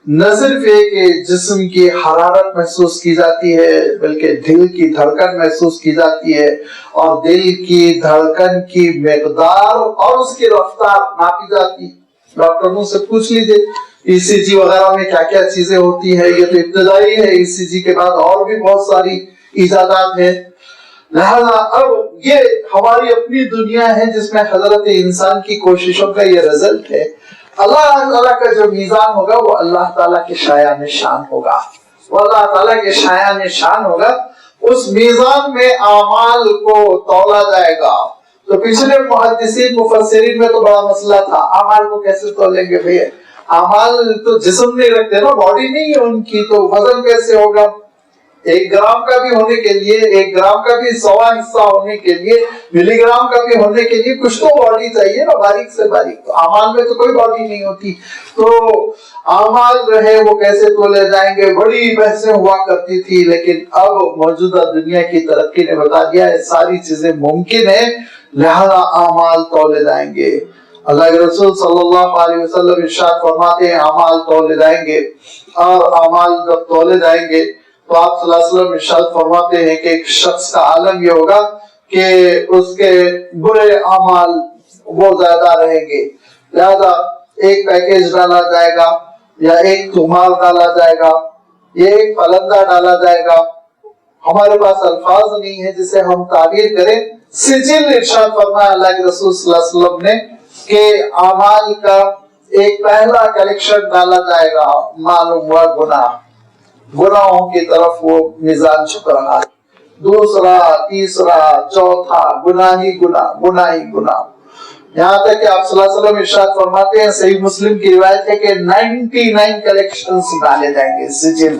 نہ صرف یہ کہ جسم کی حرارت محسوس کی جاتی ہے بلکہ دل کی دھڑکن محسوس کی جاتی ہے، اور دل کی دھڑکن کی مقدار اور اس کی رفتار ناپی جاتی ہے۔ ڈاکٹروں سے پوچھ لیجئے ای سی جی وغیرہ میں کیا کیا چیزیں ہوتی ہیں، یہ تو ابتدائی ہے، ای سی جی کے بعد اور بھی بہت ساری ایجادات ہیں۔ لہذا اب یہ ہماری اپنی دنیا ہے جس میں حضرت انسان کی کوششوں کا یہ رزلٹ ہے۔ اللہ تعالیٰ کا جو میزان ہوگا وہ اللہ تعالیٰ کے شایان شان ہوگا، وہ اللہ تعالیٰ کے شایان شان ہوگا۔ اس میزان میں اعمال کو تولا جائے گا۔ تو پچھلے محدثین مفسرین میں تو بڑا مسئلہ تھا، اعمال کو کیسے تولیں گے بھئی، اعمال تو جسم نہیں رکھتے نا، باڈی نہیں ہے ان کی، تو وزن کیسے ہوگا؟ 1 گرام کا بھی ہونے کے لیے، 1 گرام کا بھی 100واں حصہ ہونے کے لیے، ملی گرام کا بھی ہونے کے لیے کچھ تو باڈی چاہیے نا، باریک سے باریک۔ تو اعمال میں تو کوئی باڈی نہیں ہوتی، تو اعمال جو ہے وہ کیسے تولے جائیں گے، بڑی بحثیں ہوا کرتی تھی، لیکن اب موجودہ دنیا کی ترقی نے بتا دیا ہے ساری چیزیں ممکن ہیں، لہذا اعمال تولے جائیں گے۔ اللہ کے رسول صلی اللہ علیہ وسلم ارشاد فرماتے ہیں اعمال تولے جائیں گے، اور اعمال جب تولے جائیں گے تو آپ صلی اللہ علیہ وسلم ارشاد فرماتے ہیں کہ ایک شخص کا عالم یہ ہوگا کہ اس کے برے اعمال وہ زیادہ رہیں گے، لہذا ایک پیکیج ڈالا جائے گا، یا ایک تمہار ڈالا جائے گا، یا ایک پلندہ ڈالا جائے گا۔ ہمارے پاس الفاظ نہیں ہے جسے ہم تعبیر کریں۔ سجل ارشاد فرمایا اللہ کے رسول صلی اللہ علیہ وسلم نے کہ اعمال کا ایک پہلا کلیکشن ڈالا جائے گا، معلوم ہوا گناہوں کی طرف وہ میزان جھک رہا ہے، دوسرا تیسرا چوتھا گناہ ہی گناہ، یہاں تک کہ آپ صلی اللہ علیہ وسلم ارشاد فرماتے ہیں، صحیح مسلم کی روایت ہے کہ 99 کلیکشنز ڈالے جائیں گے، سجل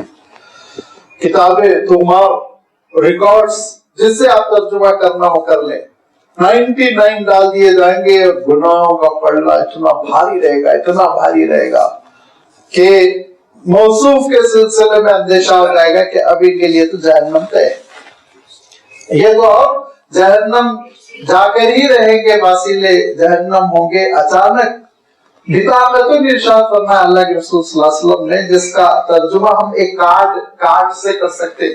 کتابیں تمہار ریکارڈز جس سے آپ ترجمہ کرنا ہو کر لیں، 99 ڈال دیے جائیں گے، اور گناہوں کا پلڑا اتنا بھاری رہے گا کہ موصوف کے سلسلے میں اندیشہ ہو جائے گا کہ اب ان کے لیے تو جہنم ہے، یہ تو جہنم جا کر ہی رہیں گے، واسلے جہنم ہوں گے۔ اچانک بطاقت ارشاد فرمایا اللہ کے رسول صلی اللہ علیہ وسلم نے، جس کا ترجمہ ہم ایک کارڈ سے کر سکتے،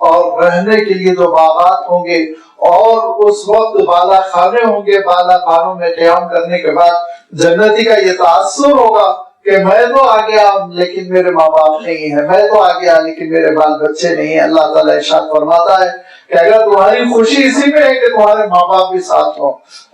اور رہنے کے لیے جو باغات ہوں گے، اور اس وقت بالا خانے ہوں گے، بالا خانوں میں قیام کرنے کے بعد جنتی کا یہ تاثر ہوگا کہ میں تو آ گیا لیکن میرے ماں باپ نہیں ہے، میں تو آ گیا لیکن میرے بال بچے نہیں ہیں۔ اللہ تعالیٰ ارشاد فرماتا ہے کہ اگر تمہاری خوشی اسی میں ہے کہ تمہارے ماں باپ بھی ساتھ ہوں،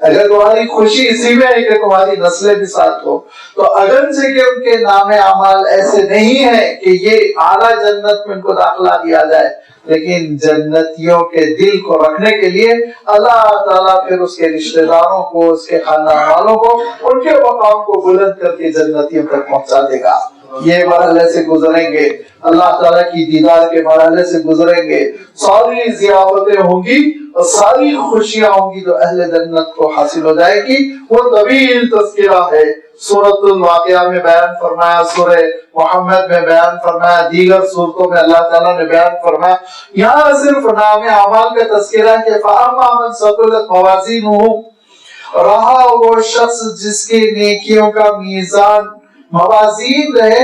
اگر تمہاری خوشی اسی میں ہے کہ تمہاری نسلیں بھی ساتھ ہوں، تو اگرچہ کہ ان کے نام اعمال ایسے نہیں ہیں کہ یہ اعلیٰ جنت میں ان کو داخلہ دیا جائے، لیکن جنتیوں کے دل کو رکھنے کے لیے اللہ تعالیٰ پھر اس کے رشتہ داروں کو، اس کے خاندان والوں کو، ان کے مقام کو بلند کر کے جنتیوں تک پہنچا دے گا۔ یہ مرحلے سے گزریں گے، اللہ تعالیٰ کی دیدار کے مرحلے سے گزریں گے، ساری ضیافتیں ہوں گی اور ساری خوشیاں ہوں گی جو اہل جنت کو حاصل ہو جائے گی۔ وہ طویل تذکرہ ہے، سورۃ الواقعہ میں بیان فرمایا، سورہ محمد میں بیان فرمایا، دیگر سورتوں میں اللہ تعالیٰ نے بیان فرمایا۔ یہاں صرف نام اعمال کا تذکرہ کہ فَأَمَّا مَنْ ثَقُلَتْ مَوَازِينُهُ، رہا وہ شخص جس کے نیکیوں کا میزان موازین رہے،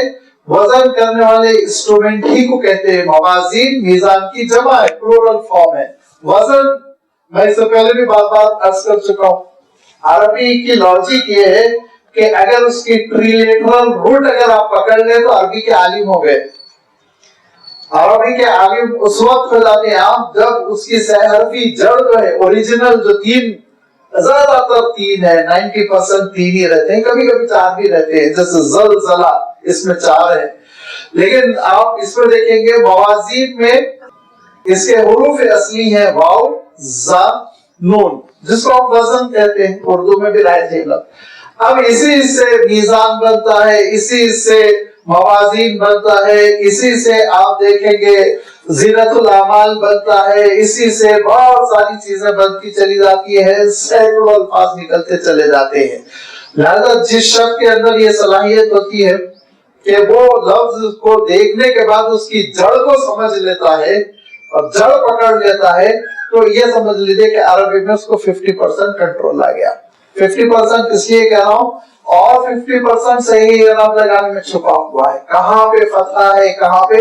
وزن کرنے والے انسٹرومنٹ ہی کو کہتے ہیں موازین، میزان کی جمع ہے، پلورل فارم ہے۔ وزن میں اس سے پہلے بھی بات عرض کر چکا ہوں، عربی کی لاجک یہ ہے کہ اگر اس کی ٹریلیٹرل روٹ اگر آپ پکڑ لیں تو عربی کے عالم ہو گئے۔ عربی کے عالم اس وقت ہو جاتے ہیں آپ جب اس کی سہ حرفی جڑ جو ہے اوریجنل جو تین، زیادہ تر تین ہے، 90% تین ہی رہتے ہیں، کبھی کبھی چار بھی رہتے ہیں، جیسے زلزلہ اس میں چار ہے، لیکن آپ اس میں دیکھیں گے موازین میں اس کے حروف اصلی ہیں واو، زا، نون، جس کو ہم وزن کہتے ہیں، اردو میں بھی رائج ہے لفظ۔ اب اسی سے میزان بنتا ہے، اسی سے موازین بنتا ہے، اسی سے آپ دیکھیں گے زینت الاعمال بنتا ہے، اسی سے بہت ساری چیزیں بنتی چلی جاتی ہے، سینکڑوں الفاظ نکلتے چلے جاتے ہیں۔ لہذا جس شخص کے اندر یہ صلاحیت ہوتی ہے کہ وہ لفظ کو دیکھنے کے بعد اس کی جڑ کو سمجھ لیتا ہے اور جڑ پکڑ لیتا ہے، تو یہ سمجھ لیجیے کہ عربی میں اس کو 50% کنٹرول آ گیا۔ 50% اس لیے کہہ رہا ہوں، اور 50% صحیح اعراب لگانے میں چھپا ہوا ہے، کہاں پہ فتحہ ہے، کہاں پہ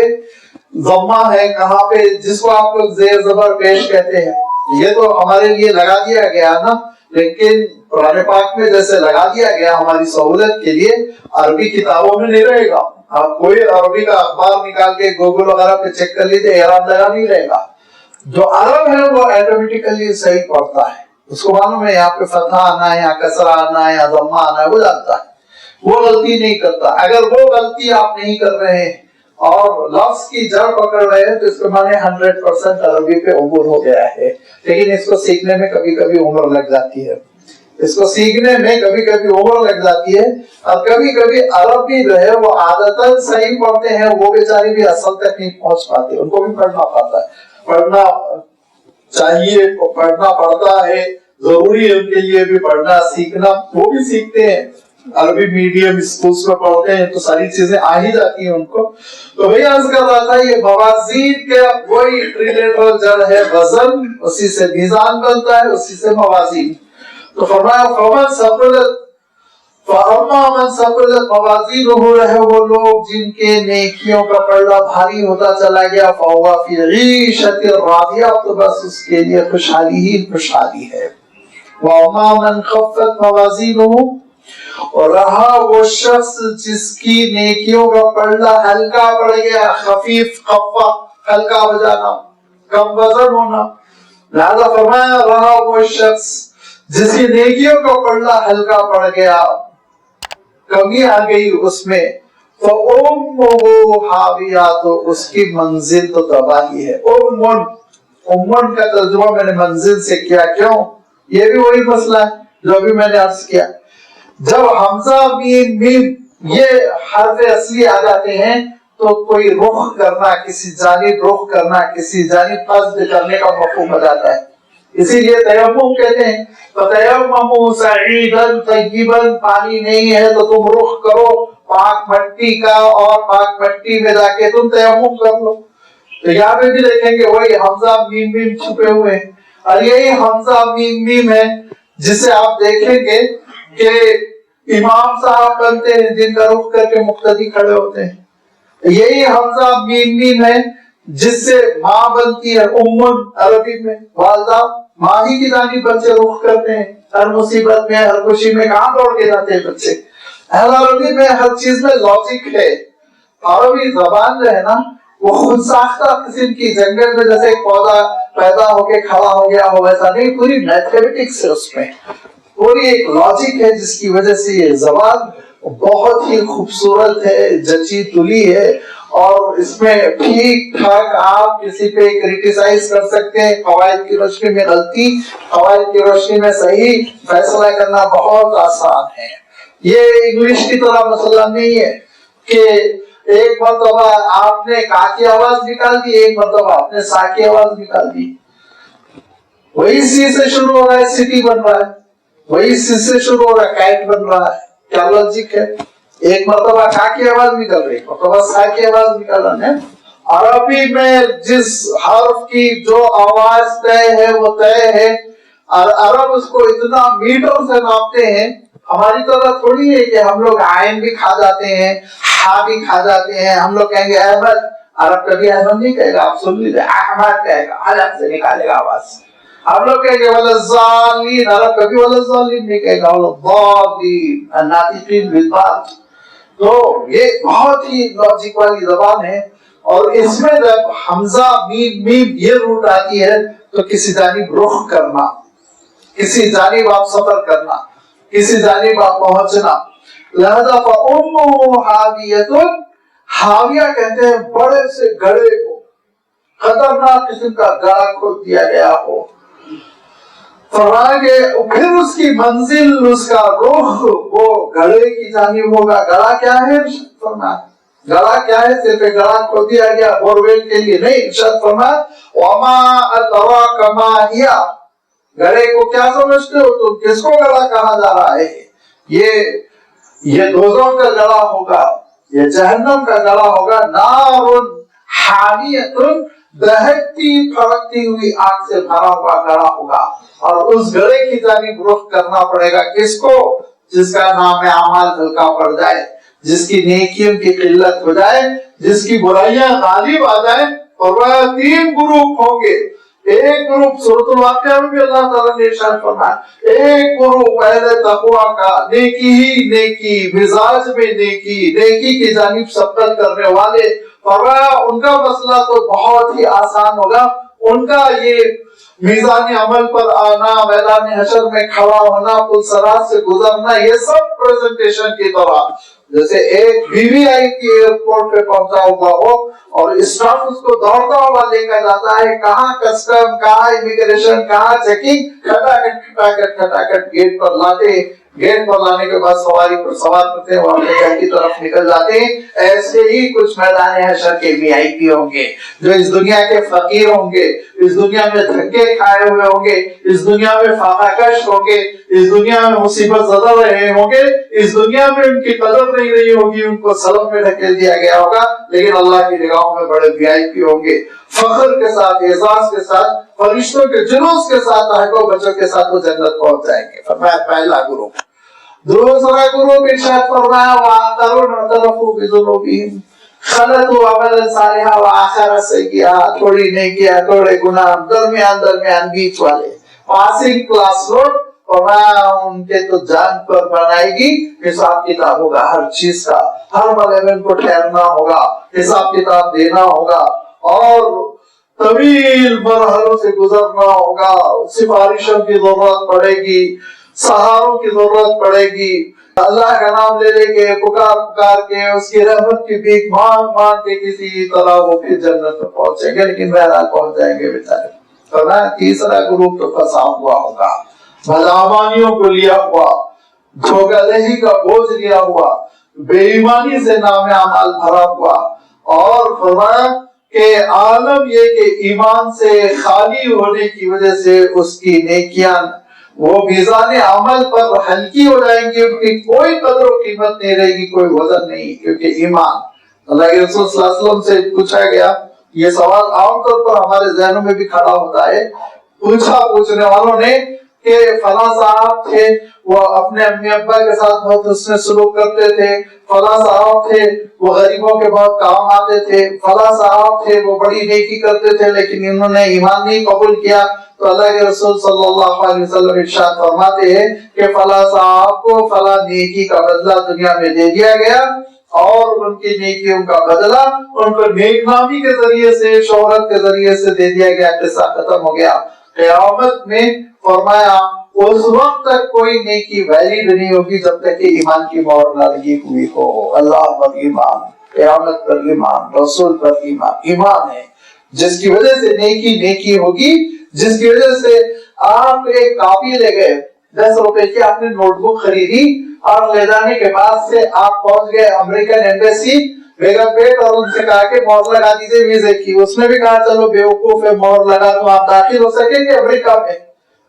ضمہ ہے، کہاں پہ جس کو آپ لوگ زیر زبر پیش کہتے ہیں، یہ تو ہمارے لیے لگا دیا گیا نا، لیکن قرآن پاک میں جیسے لگا دیا گیا ہماری سہولت کے لیے، عربی کتابوں میں نہیں رہے گا۔ آپ کوئی عربی کا اخبار نکال کے گوگل وغیرہ پہ چیک کر لیجیے، اعراب لگا نہیں رہے گا۔ جو عرب ہے وہ آٹومیٹیکلی صحیح پڑھتا ہے، اس کو معلوم ہے یہاں پہ فتحہ آنا ہے، یہاں کسرہ آنا ہے، یا ضمہ آنا ہے، وہ جانتا ہے، وہ غلطی نہیں کرتا۔ اگر وہ غلطی آپ نہیں کر رہے ہیں اور لفظ کی جڑ پکڑ رہے ہیں تو اس کے معنی 100% عربی پہ عبور ہو گیا ہے۔ لیکن اس کو سیکھنے میں کبھی کبھی عمر لگ جاتی ہے، اس کو سیکھنے میں کبھی کبھی عمر لگ جاتی ہے، اور کبھی کبھی عربی جو ہے وہ عادتاً صحیح پڑھتے ہیں، وہ بیچارے بھی اصل تک نہیں پہنچ پاتے، ان کو بھی پڑھنا پڑتا ہے، پڑھنا چاہیے، پڑھنا پڑتا ہے، ضروری ہے ان کے لیے بھی پڑھنا سیکھنا، وہ بھی سیکھتے ہیں، عربی میڈیم اسکولز میں پڑھتے ہیں تو ساری چیزیں آ ہی جاتی ہیں ان کو۔ تو بھئی عرض کر رہا تھا یہ موازین کے وہی ٹریلیٹرل جڑ ہے وزن، اسی سے میزان بنتا ہے، اسی سے موازین۔ تو فرمایا فَمَنْ ثَقُلَتْ فَأَمَّا مَنْ ثَقُلَتْ مَوَازِينُهُ، رہے وہ لوگ جن کے نیکیوں کا پلڑا بھاری ہوتا چلا گیا، فَهُوَ فِي عِيشَةٍ رَاضِيَةٍ، تو بس اس کے لیے خوشحالی ہی خوشحالی ہے۔ وَأَمَّا مَنْ خَفَّتْ مَوَازِينُهُ، اور رہا وہ شخص جس کی نیکیوں کا پلڑا ہلکا پڑ گیا، خفیف، خفہ، ہلکا ہو جانا، کم وزن ہونا، لہذا فرمایا رہا وہ شخص جس کی نیکیوں کا پلڑا ہلکا پڑ گیا، کمی آ گئی اس میں، فَأُمُّهُ حَاوِيَةٌ، تو اس کی منزل تو تباہی ہے۔ امن کا ترجمہ میں نے منزل سے کیا، کیوں؟ یہ بھی وہی مسئلہ ہے جو ابھی میں نے عرض کیا، جب حمزہ میم میم یہ حرف اصلی آ جاتے ہیں تو کوئی رخ کرنا، کسی جانب رخ کرنا، کسی جانب قصد کرنے کا مفہوم ہو جاتا ہے، اسی لیے تیمم کہتے ہیں، فَتَيَمَّمُوا صَعِيدًا طَيِّبًا، پانی نہیں ہے تو تم رخ کرو پاک مٹی کا، اور پاک مٹی میں جا کے تم تیمم کر لو۔ تو یہاں پہ بھی دیکھیں گے وہی حمزہ میم میم چھپے ہوئے ہیں، اور یہی حمزہ میم میم ہے جسے آپ دیکھیں گے کہ امام صاحب بنتے ہیں جن کا رخ کر کے مقتدی کھڑے ہوتے ہیں، یہی حمزہ میم میم ہے جس سے ماں بنتی ہے، امن عربی میں والدہ، ماں ہی کی جانب بچے رخ کرتے ہیں، ہر مصیبت میں ہر خوشی میں کہاں دوڑ کے جاتے ہیں بچے؟ عربی میں ہر چیز میں لاجک ہے. عربی زبان جو ہے نا وہ خود ساختہ قسم کی، جنگل میں جیسے ایک پودا پیدا ہو کے کھڑا ہو گیا ہو ویسا نہیں، پوری میتھمیٹکس ہے اس میں، پوری ایک لاجک ہے جس کی وجہ سے یہ زبان بہت ہی خوبصورت ہے، جچی تلی ہے. اور اس میں ٹھیک ٹھاک آپ کسی پہ کریٹیسائز کر سکتے ہیں، قواعد کی روشنی میں غلطی، قواعد کی روشنی میں صحیح فیصلہ کرنا بہت آسان ہے. یہ انگلش کی طرح مسئلہ نہیں ہے کہ ایک مرتبہ آپ نے کا کی آواز نکال دی، ایک مرتبہ آپ نے سا کی آواز نکال دی. وہی سی سے شروع ہو رہا ہے سٹی بن رہا ہے، وہی سی سے شروع ہو رہا ہے کائٹ بن رہا ہے. کیا لاجک ہے؟ ایک مرتبہ کا کی آواز نکل رہی، مرتبہ سا کی آواز نکل رہا ہے. عربی میں جس حرف کی جو آواز طے ہے وہ طے ہے، اور عرب اس کو اتنا میٹر سے ناپتے ہیں. ہماری طرح تھوڑی ہے کہ ہم لوگ عین بھی کھا جاتے ہیں، ہا بھی کھا جاتے ہیں. ہم لوگ کہیں گے احمد، عرب کبھی احمد نہیں کہے گا، آپ سن لیجیے، احمد کہے گا، الگ سے نکالے گا آواز. ہم لوگ کہیں گے وللضالین، عرب کبھی وللضالین نہیں کہے گا، وللضالین الناطقین بالضاد. تو یہ بہت ہی لاجک والی زبان ہے. اور اس میں جب حمزہ میم میم یہ روٹ آتی ہے تو کسی جانب رخ کرنا، کسی جانب آپ سفر کرنا، کسی جانب آپ پہنچنا. لہذا فَأُمُّهُ حَاوِيَةٌ، حاویہ کہتے ہیں بڑے سے گڑھے کو، خطرناک قسم کا گڑھا کھود دیا گیا ہو. فرمایا کہ پھر اس کی منزل، اس کا رخ وہ گڑھے کی جانب ہوگا. گڑھا کیا ہے؟ فرمایا گڑھا کیا ہے؟ صرف ایک گڑھا کھود دیا گیا بورویل کے لیے نہیں. ارشاد فرمایا وَمَا أَدْرَاكَ مَا هِيَ، گڑھے کو کیا سمجھتے ہو تم؟ کس کو گڑھا کہا جا رہا ہے؟ یہ دوزخ کا گڑھا ہوگا، یہ جہنم کا گڑھا ہوگا. نار حامیۃ، دہکتی پھڑکتی ہوئی آگ سے بھرا ہوا گڑھا ہوگا. اور اس گڑھے کی جانب رخ کرنا پڑے گا کس کو؟ جس کا نام اعمال ہلکا پڑ جائے، جس کی نیکیوں کی قلت ہو جائے، جس کی برائیاں غالب آ جائیں. اور وہ 3 گروپ ہوں گے. ایک گروپ سورۃ الواقعہ میں بھی اللہ تعالیٰ نے ارشاد فرمایا، ایک گروپ اہل تقویٰ کا، نیکی ہی نیکی، مزاج میں نیکی، نیکی کی جانب سبقت کرنے والے. فرمایا ان کا مسئلہ تو بہت ہی آسان ہوگا. ان کا یہ میزان عمل پر آنا، میدان حشر میں کھڑا ہونا، پل صراط سے گزرنا، یہ سب پریزنٹیشن کی طرح جیسے ایک بیوی آئی کی ایئرپورٹ پہ پہنچا ہوا ہو اور اسٹاف اس کو دوڑتا ہوا لے کر جاتا ہے، کہاں کسٹم، کہاں امیگریشن، کہاں چیکنگ، کھٹاکٹ گیٹ پر لاتے. گیٹ پر لانے کے بعد سواری پر سوار کرتے ہیں، وہاں گھر کی طرف نکل جاتے ہیں. ایسے ہی کچھ میدان حشر کے وی آئی پی ہوں گے جو اس دنیا کے فقیر ہوں گے، اس دنیا میں دھکے کھائے ہوئے ہوں گے، اس دنیا میں فاقہ کش ہوں گے، اس دنیا میں مصیبت زدہ رہے ہوں گے، اس دنیا میں ان کی قدر نہیں رہی ہوگی، ان کو سلم میں ڈھکیل دیا گیا ہوگا. لیکن اللہ کی نگاہوں میں بڑے وی آئی پی ہوں گے، فخر کے ساتھ، اعزاز کے ساتھ، فرشتوں کے جلوس کے ساتھ، اہل بچوں کے ساتھ وہ جنت پہنچ جائیں گے. فرمایا پہلا گروپ. دوسرا گروپ ارشاد فرمایا وَآخَرُونَ اعْتَرَفُوا بِذُنُوبِهِمْ خَلَطُوا عَمَلًا صَالِحًا وَآخَرَ سَيِّئًا، تھوڑی نیکیاں تھوڑے گناہ، درمیان بیچ والے، پاسنگ کلاس روڈ. فرمایا ان کے تو جان پر بنائے گی. حساب کتاب ہوگا ہر چیز کا، ہر ملے کو ٹھہرنا ہوگا، حساب کتاب دینا ہوگا، اور طویل مرحلوں سے گزرنا ہوگا. سفارشوں کی ضرورت پڑے گی، سہاروں کی ضرورت پڑے گی. اللہ کا نام لے لے کے، پکار کے، اس کی رحمت کی بھیک مانگ کے کسی طرح وہ پھر جنت میں پہنچیں گے، لیکن بہرحال پہنچ جائیں گے بیچارے. تیسرا گروپ تو پھنسا ہوا ہوگا، بدعمالیوں کو لیا ہوا، دھوکہ دہی کا بوجھ لیا ہوا، بے ایمانی سے نام اعمال بھرا ہوا. اور فرمایا کہ عالم یہ کہ ایمان سے خالی ہونے کی وجہ سے اس کی نیکیاں وہ میزان عمل پر ہلکی ہو جائیں گی، ان کی کوئی قدر و قیمت نہیں رہے گی، کوئی وزن نہیں، کیونکہ ایمان. اللہ کے رسول صلی اللہ علیہ وسلم سے پوچھا گیا، یہ سوال عام طور پر ہمارے ذہنوں میں بھی کھڑا ہوتا ہے. پوچھنے والوں نے کہ فلاں صاحب تھے، وہ اپنے امی ابا کے ساتھ بہت حسن سلوک کرتے تھے، فلاں صاحب تھے وہ غریبوں کے بہت کام آتے تھے، فلاں صاحب تھے وہ بڑی نیکی کرتے تھے لیکن انہوں نے ایمان نہیں قبول کیا، تو اللہ کے رسول صلی اللہ علیہ وسلم ارشاد فرماتے ہیں کہ فلاں صاحب کو فلاں نیکی کا بدلہ دنیا میں دے دیا گیا، اور ان کی نیکیوں کا بدلہ ان کو نیک نامی کے ذریعے سے، شہرت کے ذریعے سے دے دیا گیا، قصہ ختم ہو گیا۔ قیامت میں فرمایا اس وقت تک کوئی نیکی ویلڈ نہیں ہوگی جب تک کہ ایمان کی مہر نہ لگی ہوئی ہو۔ اللہ پر ایمان، قیامت پر ایمان، رسول پر ایمان، ایمان ہے جس کی وجہ سے نیکی ہوگی، جس کی وجہ سے آپ ایک کاپی لے گئے، 10 روپے کی آپ نے نوٹ بک خریدی اور لے جانے کے بعد سے آپ پہنچ گئے امریکن ایمبیسی بیگم پیٹ اور ان سے کہا کہ مہر لگا دیجیے ویزے کی، اس نے بھی کہا چلو بیوقوف ہے مہر لگا تو آپ داخل ہو سکیں گے امریکہ میں،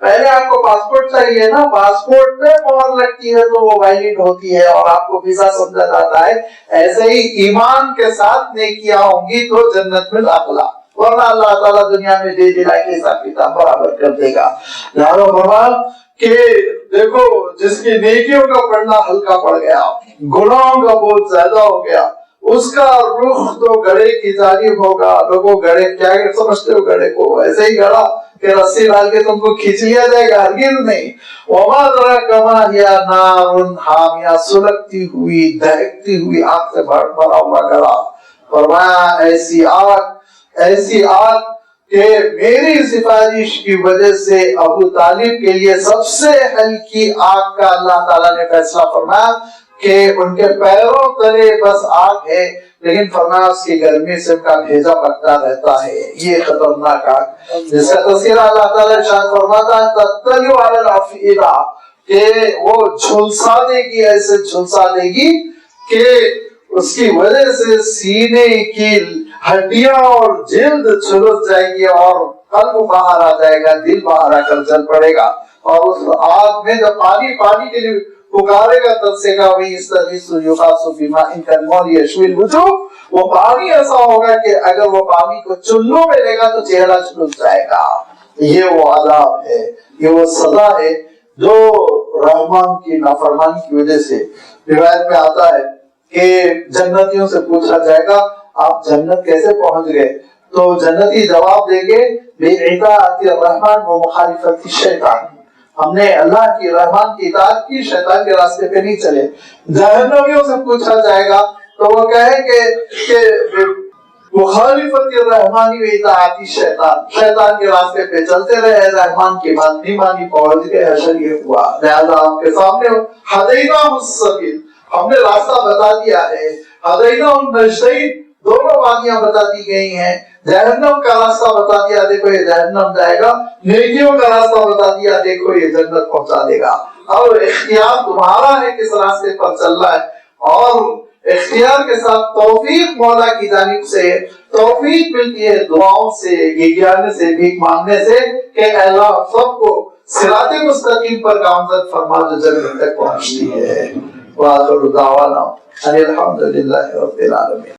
پہلے آپ کو پاسپورٹ چاہیے نا، پاسپورٹ پہ مہر لگتی ہے تو وہ ویلڈ ہوتی ہے اور آپ کو ویزا سمجھا جاتا ہے۔ ایسے ہی ایمان کے ساتھ نیکیاں ہوں گی تو جنت میں داخلہ، ورنہ اللہ تعالیٰ دنیا میں دے دلا کے حساب کتاب برابر کر دے گا۔ یارو فرمان کہ دیکھو جس کی نیکیوں کا پڑھنا ہلکا پڑ گیا، گناہوں کا بہت زیادہ ہو گیا، اس کا رخ تو گڑھے کی جانب ہوگا۔ لوگوں گڑھے کیا سمجھتے ہو؟ گڑھے کو ایسے ہی گڑھا کہ رسی ڈال کے تم کو کھینچ لیا جائے گا، ہرگز نہیں۔ وما ادراک ما ہی نار حامیہ، سلگتی ہوئی دہکتی ہوئی آگ سے بھرا ہوا گڑھا۔ فرمایا ایسی آگ کہ میری سفارش کی وجہ سے ابو طالب کے لیے سب سے ہلکی آگ کا اللہ تعالیٰ نے فیصلہ فرمایا کہ ان کے پیروں تلے بس آگ ہے، لیکن فرمایا اس کی گرمی سے ان کا بھیجا پکتا رہتا ہے۔ یہ خطرناک آگ جس کا تذکرہ اللہ تعالیٰ ارشاد فرماتا ہے تطلع علی الافئدہ، کہ وہ جھلسا دے گی، ایسے جھلسا دے گی کہ اس کی وجہ سے سینے کی ہڈیاں اور جلد جھلس جائے گی اور قلب باہر آ جائے گا، دل باہر آ کر جل پڑے گا، اور اس آگ میں جب پانی کے لیے پکارے گا ترسے گا، وہی استغیث یغاث بماء کالمہل یشوی الوجوہ، وہ پانی ایسا ہوگا کہ اگر وہ پانی کو چلوں میں لے گا تو چہرہ جھلس جائے گا۔ یہ وہ عذاب ہے، یہ وہ سزا ہے جو رحمان کی نافرمانی کی وجہ سے۔ روایت میں آتا ہے کہ جنتیوں سے پوچھا جائے گا آپ جنت کیسے پہنچ گئے، تو جنتی جواب دیں گے بِاطاعۃ الرحمن ومخالفۃ الشیطان، ہم نے اللہ کی رحمان کی اطاعت کی، شیطان کے راستے پہ نہیں چلے۔ جہنمیوں سے پوچھا جائے گا تو وہ کہیں گے کہ مخالفت الرحمن واطاعت الشیطان، شیطان کے راستے پہ چلتے رہے، رحمان کی بات نہیں مانی، پہنچ گئے حشر یہ ہوا۔ لہذا آپ کے سامنے ہدیناہ السبیل، ہم نے راستہ بتا دیا ہے، ہدیناہ النجدین، دونوں وادیاں بتا دی گئی ہیں، جہنم کا راستہ بتا دیا دیکھو یہ جہنم جائے گا، نیکیوں کا راستہ بتا دیا دیکھو یہ جنت پہنچا دے گا، اور اختیار تمہارا ہے کس راستے پر چلنا ہے، اور اختیار کے ساتھ توفیق مولا کی جانب سے توفیق ملتی ہے، دعاؤں سے، گیگیانے سے، بھیک مانگنے سے کہ اللہ سب کو صراط مستقیم پر گامزن فرما جو جنت تک پہنچتی ہے۔ وآخر دعوانا ان الحمد للہ رب العالمین۔